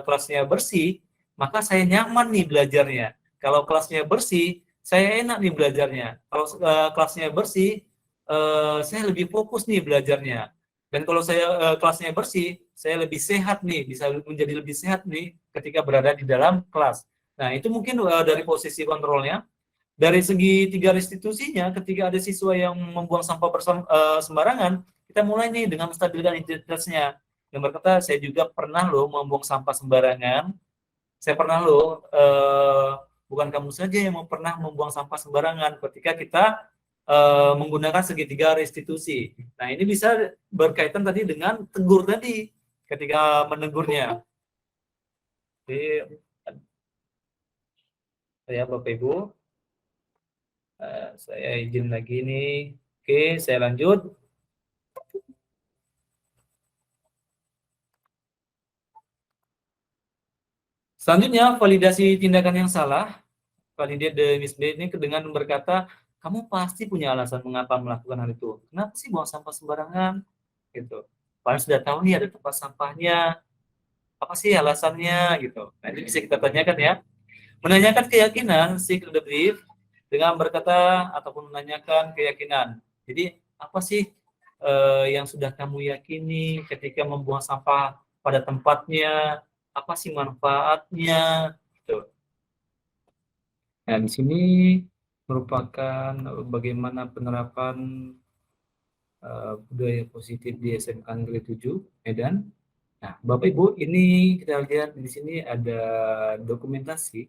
kelasnya bersih, maka saya nyaman nih belajarnya. Kalau kelasnya bersih, saya enak nih belajarnya. Kalau kelasnya bersih, saya lebih fokus nih belajarnya. Dan kalau kelasnya bersih, saya lebih sehat nih, bisa menjadi lebih sehat nih ketika berada di dalam kelas. Nah, itu mungkin dari posisi kontrolnya. Dari segi 3 restitusinya, ketika ada siswa yang membuang sampah sembarangan, kita mulai nih dengan menstabilkan identitasnya. Yang berkata, saya juga pernah loh membuang sampah sembarangan. Saya pernah loh, bukan kamu saja yang pernah membuang sampah sembarangan. Ketika kita menggunakan segitiga restitusi. Nah, ini bisa berkaitan tadi dengan tegur tadi, ketika menegurnya. Jadi, ya Bapak Ibu, saya izin lagi nih. Oke, saya lanjut. Selanjutnya, validasi tindakan yang salah. Validate the misbehavior ini dengan berkata, kamu pasti punya alasan mengapa melakukan hal itu. Kenapa sih buang sampah sembarangan? Gitu. Kalian sudah tahu nih ada tempat sampahnya. Apa sih alasannya? Gitu. Nah, ini bisa kita tanyakan ya. Menanyakan keyakinan, seek the belief, dengan berkata ataupun menanyakan keyakinan. Jadi, apa sih yang sudah kamu yakini ketika membuang sampah pada tempatnya? Apa sih manfaatnya? Gitu. Nah, di sini merupakan bagaimana penerapan budaya positif di SMK Negeri 7 Medan. Nah, Bapak Ibu, ini kita lihat di sini ada dokumentasi.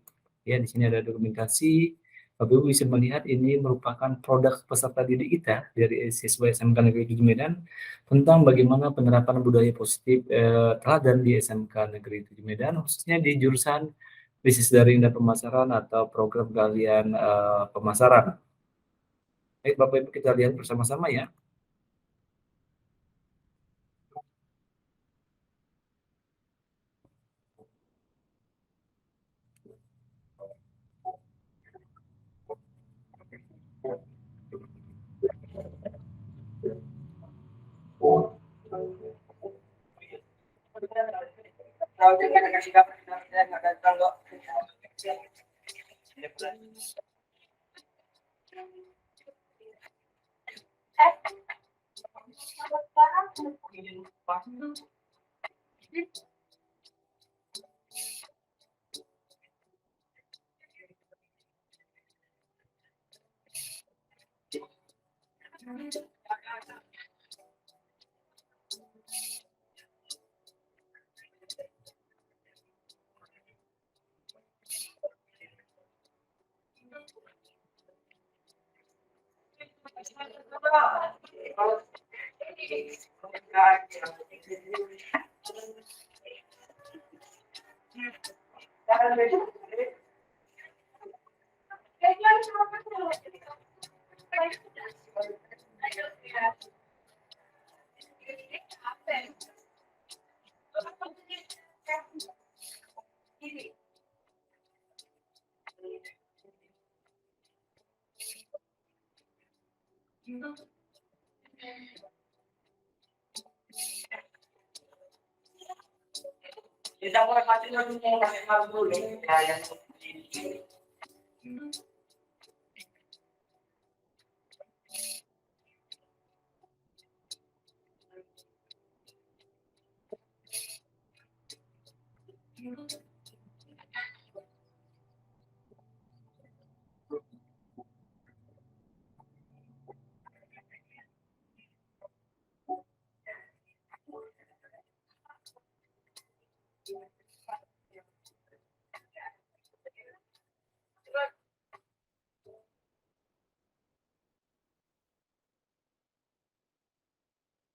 Ya, di sini ada dokumentasi. Bapak Ibu bisa melihat ini merupakan produk peserta didik kita dari siswa SMK Negeri 7 Medan tentang bagaimana penerapan budaya positif teladan di SMK Negeri 7 Medan, khususnya di jurusan bisnis daring dan pemasaran atau program keahlian pemasaran. Baik, Bapak Ibu, kita lihat bersama-sama ya.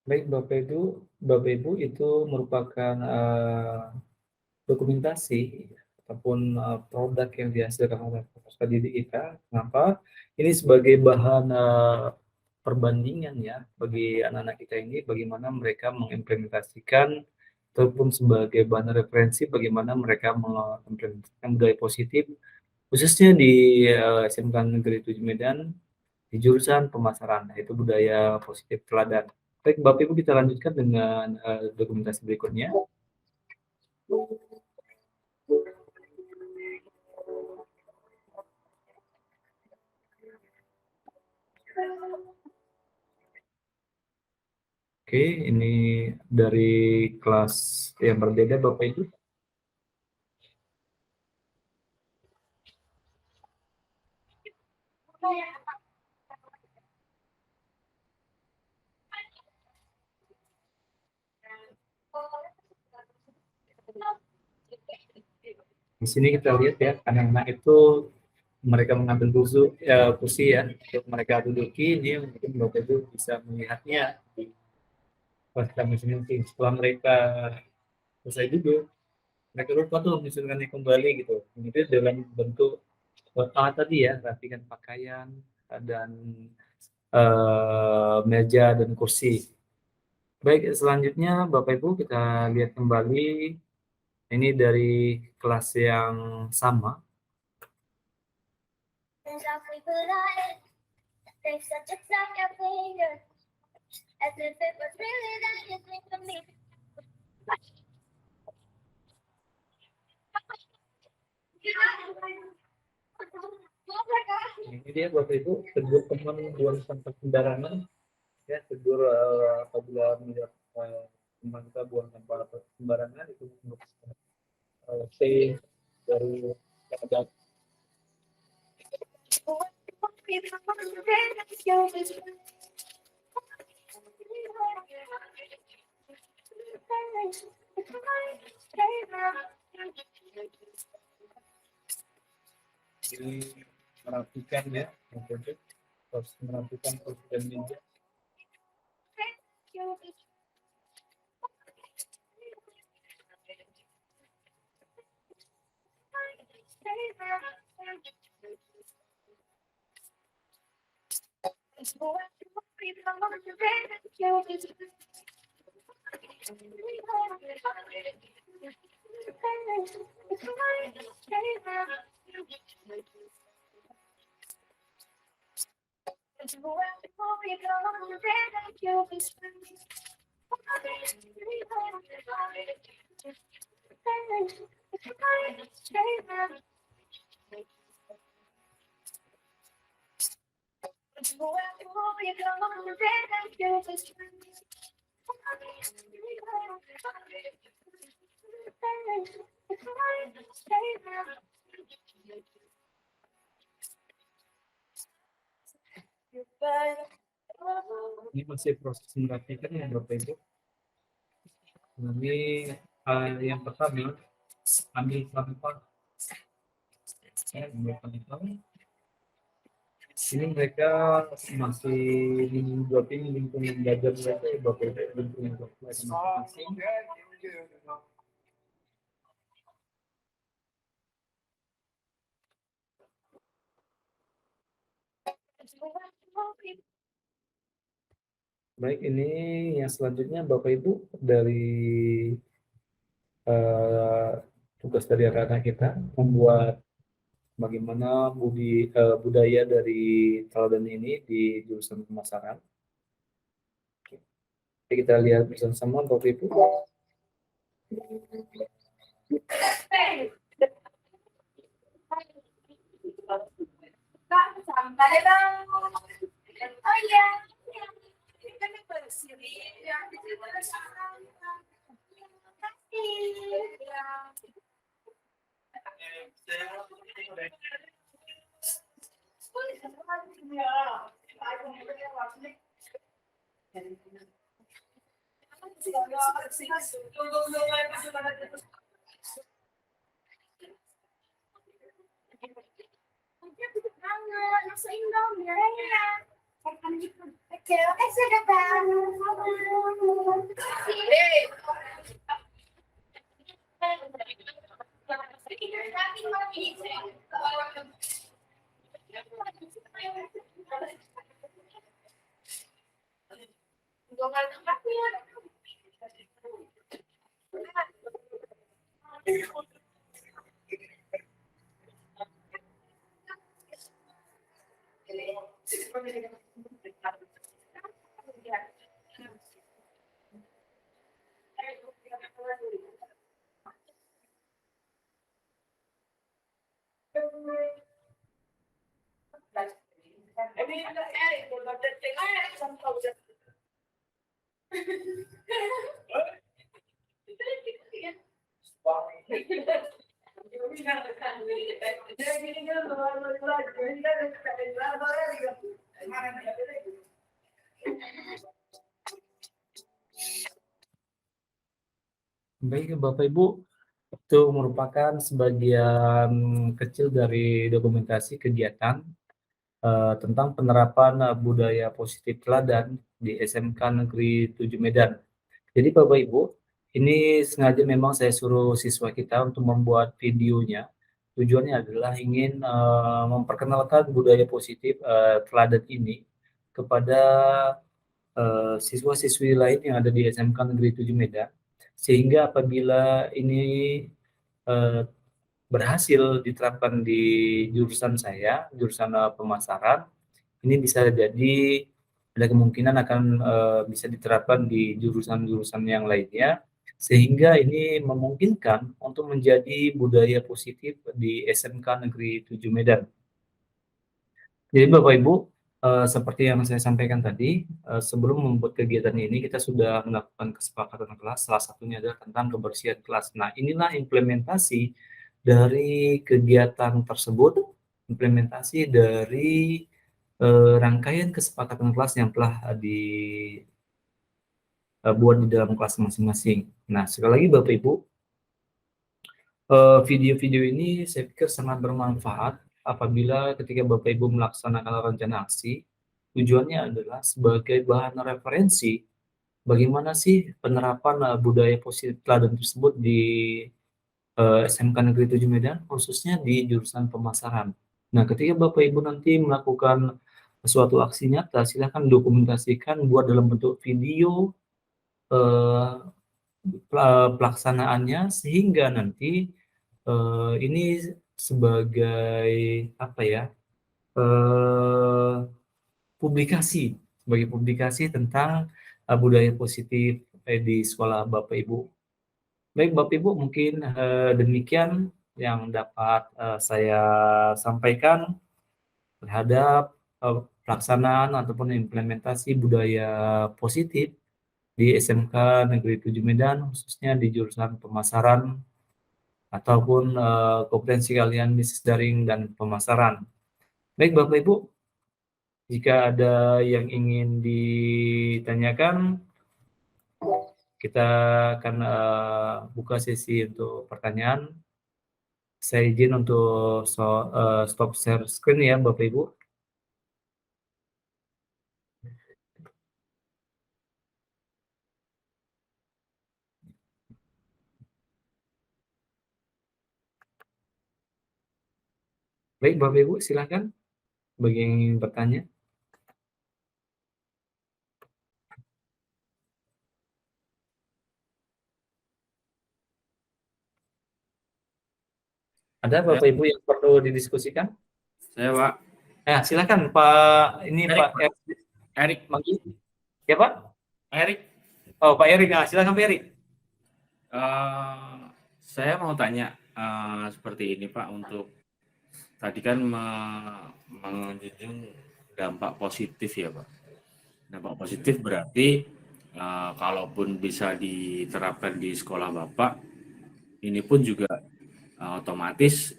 Baik, Bapak Ibu itu merupakan dokumentasi ataupun produk yang dihasilkan oleh peserta didik kita. Kenapa? Ini sebagai bahan perbandingan ya bagi anak-anak kita ini, bagaimana mereka mengimplementasikan ataupun sebagai bahan referensi bagaimana mereka mengimplementasikan budaya positif khususnya di SMK Negeri 7 Medan di jurusan pemasaran, yaitu budaya positif teladan. Baik, Bapak Ibu, kita lanjutkan dengan dokumentasi berikutnya. Oke, ini dari kelas yang berbeda, Bapak Ibu. Di sini kita lihat ya, anak-anak itu mereka mengambil kursi ya untuk mereka duduki. Ini mungkin Bapak Ibu bisa melihatnya di kelas kami sini. Setelah mereka selesai duduk, mereka lupa tuh menyusunkannya kembali gitu. Ini dalam bentuk tadi ya, rapikan pakaian dan meja dan kursi. Baik, selanjutnya Bapak Ibu kita lihat kembali ini dari kelas yang sama. Ini dia Bapak Ibu, tegur teman buang sampah sembarangan. Ya, tegur apabila melihat teman kita buang sampah sembarangan itu untuk stay dari ada. Ini merapikan ya, harus merapikan kursi dan meja. Ini masih proses merapikan ya Bapak Ibu. Ini yang pertama ambil sampah. Ini mereka masih buatin lingkungan belajar mereka ya Bapak Ibu, lingkungan masing-masing. Baik, ini yang selanjutnya Bapak Ibu dari tugas dari anak-anak kita membuat bagaimana budaya dari teladan ini di jurusan pemasaran. Oke, kita lihat bersama-sama Bapak Ibu. Baik, Bapak Ibu, itu merupakan sebagian kecil dari dokumentasi kegiatan tentang penerapan budaya positif teladan di SMK Negeri 7 Medan. Jadi Bapak Ibu, ini sengaja memang saya suruh siswa kita untuk membuat videonya. Tujuannya adalah ingin memperkenalkan budaya positif teladan ini kepada siswa-siswi lain yang ada di SMK Negeri 7 Medan. Sehingga apabila ini eh, berhasil diterapkan di jurusan saya, jurusan pemasaran, ini bisa jadi ada kemungkinan akan bisa diterapkan di jurusan-jurusan yang lainnya, sehingga ini memungkinkan untuk menjadi budaya positif di SMK Negeri 7 Medan. Jadi Bapak Ibu, seperti yang saya sampaikan tadi, sebelum membuat kegiatan ini kita sudah melakukan kesepakatan kelas, salah satunya adalah tentang kebersihan kelas. Nah, inilah implementasi dari kegiatan tersebut, implementasi dari rangkaian kesepakatan kelas yang telah dibuat di dalam kelas masing-masing. Nah, sekali lagi Bapak Ibu, video-video ini saya pikir sangat bermanfaat apabila ketika Bapak Ibu melaksanakan rencana aksi, tujuannya adalah sebagai bahan referensi bagaimana sih penerapan budaya positif teladan tersebut di SMK Negeri 7 Medan, khususnya di jurusan pemasaran. Nah, ketika Bapak Ibu nanti melakukan suatu aksi nyata, silakan dokumentasikan, buat dalam bentuk video pelaksanaannya, sehingga nanti ini sebagai apa ya, publikasi, sebagai publikasi tentang budaya positif di sekolah Bapak Ibu. Baik Bapak Ibu, mungkin demikian yang dapat saya sampaikan terhadap pelaksanaan ataupun implementasi budaya positif di SMK Negeri 7 Medan, khususnya di jurusan pemasaran ataupun kompetensi kalian bisnis daring dan pemasaran. Baik Bapak Ibu, jika ada yang ingin ditanyakan, kita akan buka sesi untuk pertanyaan. Saya izin untuk stop share screen ya Bapak Ibu. Baik Bapak Ibu, silakan bagi yang ingin bertanya. Ada Bapak Ibu yang perlu didiskusikan? Saya Pak. Ya, silakan Pak. Ini Erik, Pak Erik. Magi. Ya Pak? Erik. Oh Pak Erik, nah, silakan Pak Erik. Saya mau tanya seperti ini Pak, untuk tadi kan menjunjung dampak positif ya Pak. Dampak positif berarti kalaupun bisa diterapkan di sekolah Bapak, ini pun juga otomatis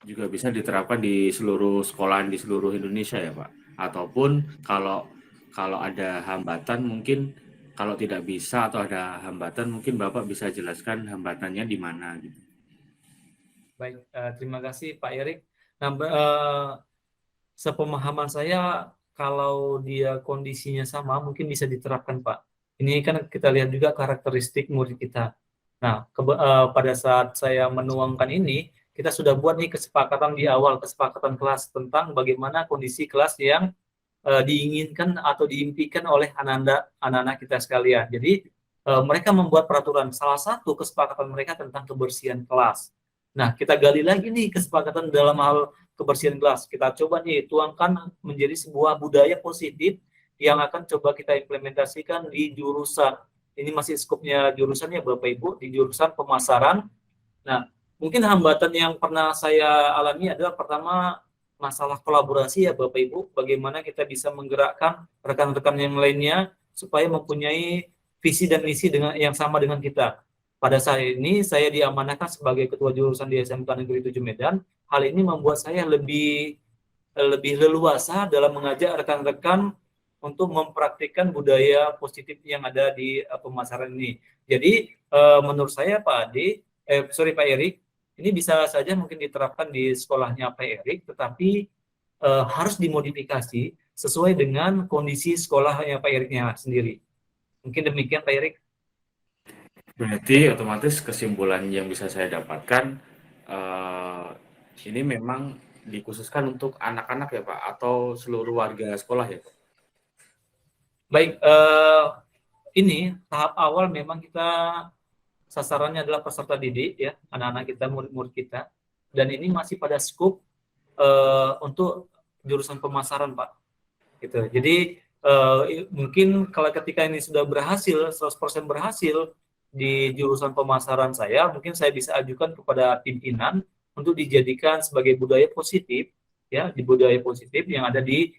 juga bisa diterapkan di seluruh sekolahan di seluruh Indonesia ya Pak. Ataupun kalau ada hambatan, mungkin kalau tidak bisa atau ada hambatan, mungkin Bapak bisa jelaskan hambatannya di mana gitu. Baik, terima kasih Pak Erik. Nah, sepemahaman saya, kalau dia kondisinya sama mungkin bisa diterapkan Pak. Ini kan kita lihat juga karakteristik murid kita. Nah, pada saat saya menuangkan ini, kita sudah buat nih kesepakatan di awal, kesepakatan kelas tentang bagaimana kondisi kelas yang diinginkan atau diimpikan oleh anak-anak kita sekalian. Jadi mereka membuat peraturan. Salah satu kesepakatan mereka tentang kebersihan kelas. Nah, kita gali lagi nih kesepakatan dalam hal kebersihan kelas. Kita coba nih tuangkan menjadi sebuah budaya positif yang akan coba kita implementasikan di jurusan. Ini masih skupnya jurusannya Bapak Ibu, di jurusan pemasaran. Nah, mungkin hambatan yang pernah saya alami adalah pertama masalah kolaborasi ya Bapak Ibu, bagaimana kita bisa menggerakkan rekan-rekan yang lainnya supaya mempunyai visi dan misi yang sama dengan kita. Pada saat ini saya diamanahkan sebagai ketua jurusan di SMK Negeri 7 Medan. Hal ini membuat saya lebih leluasa dalam mengajak rekan-rekan untuk mempraktikkan budaya positif yang ada di pemasaran ini. Jadi menurut saya Pak Erik, ini bisa saja mungkin diterapkan di sekolahnya Pak Erik, tetapi harus dimodifikasi sesuai dengan kondisi sekolahnya Pak Eriknya sendiri. Mungkin demikian Pak Erik. Berarti otomatis kesimpulan yang bisa saya dapatkan, ini memang dikhususkan untuk anak-anak ya Pak, atau seluruh warga sekolah ya Pak? Baik, ini tahap awal memang kita sasarannya adalah peserta didik ya, anak-anak kita, murid-murid kita, dan ini masih pada skup untuk jurusan pemasaran Pak. Gitu. Jadi mungkin kalau ketika ini sudah berhasil, 100% berhasil di jurusan pemasaran saya, mungkin saya bisa ajukan kepada pimpinan untuk dijadikan sebagai budaya positif, ya, di budaya positif yang ada di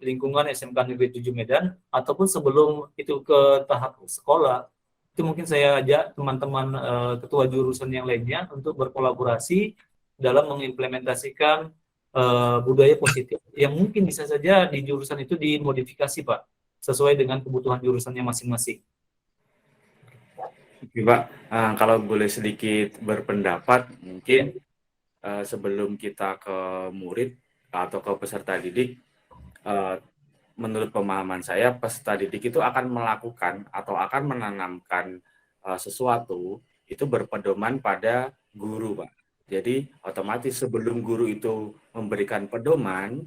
lingkungan SMK Negeri 7 Medan, ataupun sebelum itu ke tahap sekolah, itu mungkin saya ajak teman-teman ketua jurusan yang lainnya untuk berkolaborasi dalam mengimplementasikan budaya positif yang mungkin bisa saja di jurusan itu dimodifikasi Pak, sesuai dengan kebutuhan jurusannya masing-masing. Oke Pak, kalau boleh sedikit berpendapat, mungkin sebelum kita ke murid atau ke peserta didik, menurut pemahaman saya, peserta didik itu akan melakukan atau akan menanamkan sesuatu itu berpedoman pada guru Pak. Jadi otomatis sebelum guru itu memberikan pedoman,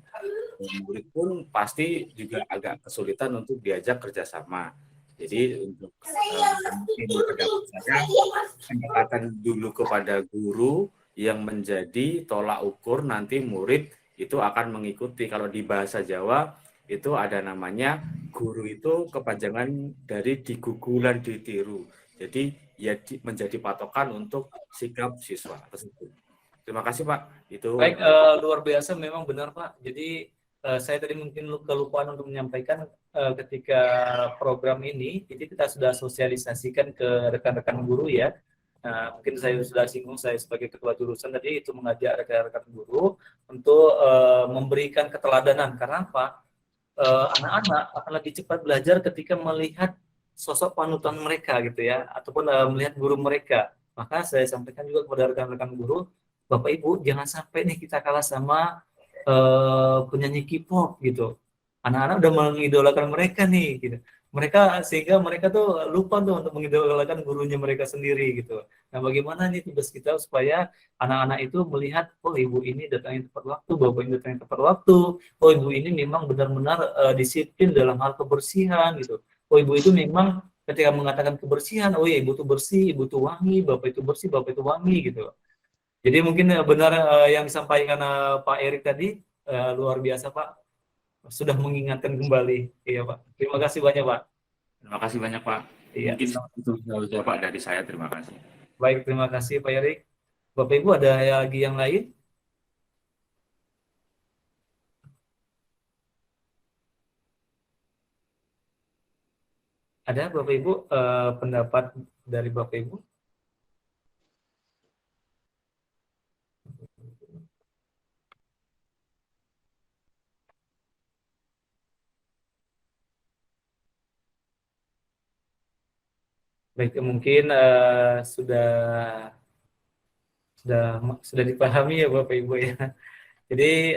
murid pun pasti juga agak kesulitan untuk diajak kerjasama. Jadi untuk pendapat saya, pendekatan dulu kepada guru yang menjadi tolak ukur nanti murid itu akan mengikuti. Kalau di bahasa Jawa itu ada namanya guru itu kepanjangan dari digugulan ditiru. Jadi ya menjadi patokan untuk sikap siswa tersebut. Terima kasih Pak. Itu baik, luar biasa memang benar Pak. Jadi saya tadi mungkin kelupaan untuk menyampaikan ketika program ini, jadi kita sudah sosialisasikan ke rekan-rekan guru ya. Mungkin saya sudah singgung, saya sebagai ketua jurusan tadi itu mengajak rekan-rekan guru untuk memberikan keteladanan. Karena apa? Anak-anak akan lebih cepat belajar ketika melihat sosok panutan mereka gitu ya, ataupun melihat guru mereka. Maka saya sampaikan juga kepada rekan-rekan guru, Bapak Ibu jangan sampai nih kita kalah sama penyanyi K-pop gitu. Anak-anak udah mengidolakan mereka nih gitu. Sehingga mereka tuh lupa tuh untuk mengidolakan gurunya mereka sendiri gitu. Nah, bagaimana nih tugas kita supaya anak-anak itu melihat, oh ibu ini datangnya tepat waktu, bapak ini datangnya tepat waktu, oh ibu ini memang benar-benar disiplin dalam hal kebersihan gitu. Oh ibu itu memang ketika mengatakan kebersihan, oh ya ibu tuh bersih, ibu tuh wangi, bapak itu bersih, bapak itu wangi gitu. Jadi mungkin benar yang disampaikan Pak Erik tadi, luar biasa Pak, sudah mengingatkan kembali. Iya Pak, terima kasih banyak Pak. Terima kasih banyak Pak. Iya. Mungkin itu saja Pak dari saya, terima kasih. Baik, terima kasih Pak Erik. Bapak Ibu ada lagi yang lain? Ada Bapak Ibu pendapat dari Bapak Ibu? Baik, mungkin sudah dipahami ya Bapak Ibu ya. Jadi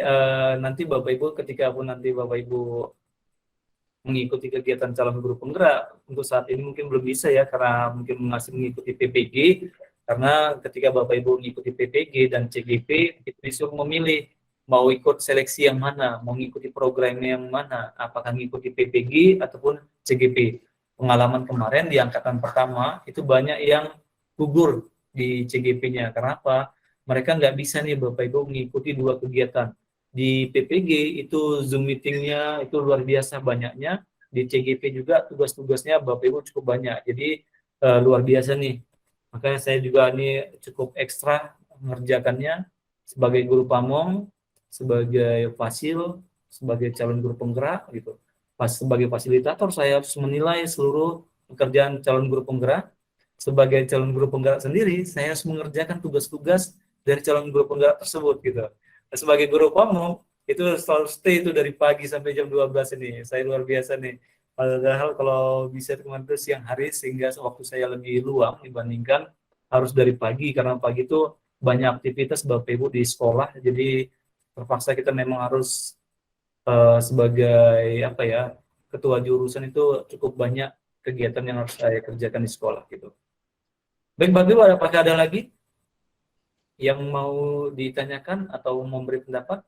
nanti Bapak Ibu ketika pun nanti Bapak Ibu mengikuti kegiatan calon guru penggerak, untuk saat ini mungkin belum bisa ya karena mungkin masih mengikuti PPG, karena ketika Bapak Ibu mengikuti PPG dan CGP itu disuruh memilih mau ikut seleksi yang mana, mau mengikuti program yang mana, apakah mengikuti PPG ataupun CGP. pengalaman kemarin di angkatan pertama itu banyak yang gugur di CGP-nya. Karena apa? Mereka nggak bisa nih Bapak Ibu mengikuti 2 kegiatan. Di PPG itu Zoom meeting-nya itu luar biasa banyaknya. Di CGP juga tugas-tugasnya Bapak Ibu cukup banyak. Jadi luar biasa nih. Makanya saya juga ini cukup ekstra mengerjakannya sebagai guru pamong, sebagai fasil, sebagai calon guru penggerak gitu. Sebagai fasilitator saya harus menilai seluruh pekerjaan calon guru penggerak. Sebagai calon guru penggerak sendiri, saya harus mengerjakan tugas-tugas dari calon guru penggerak tersebut gitu. Sebagai guru pamong itu selalu stay itu dari pagi sampai jam 12 ini. Saya luar biasa nih. Padahal kalau bisa kemarin itu siang hari sehingga waktu saya lebih luang dibandingkan harus dari pagi, karena pagi itu banyak aktivitas Bapak Ibu di sekolah, jadi terpaksa kita memang harus sebagai apa ya, ketua jurusan itu cukup banyak kegiatan yang harus saya kerjakan di sekolah gitu. Baik Bapak Ibu, apakah ada lagi yang mau ditanyakan atau memberi pendapat?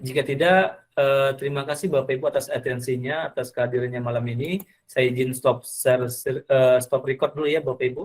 Jika tidak, terima kasih Bapak Ibu atas atensinya, atas kehadirannya malam ini. Saya izin stop record dulu ya Bapak Ibu.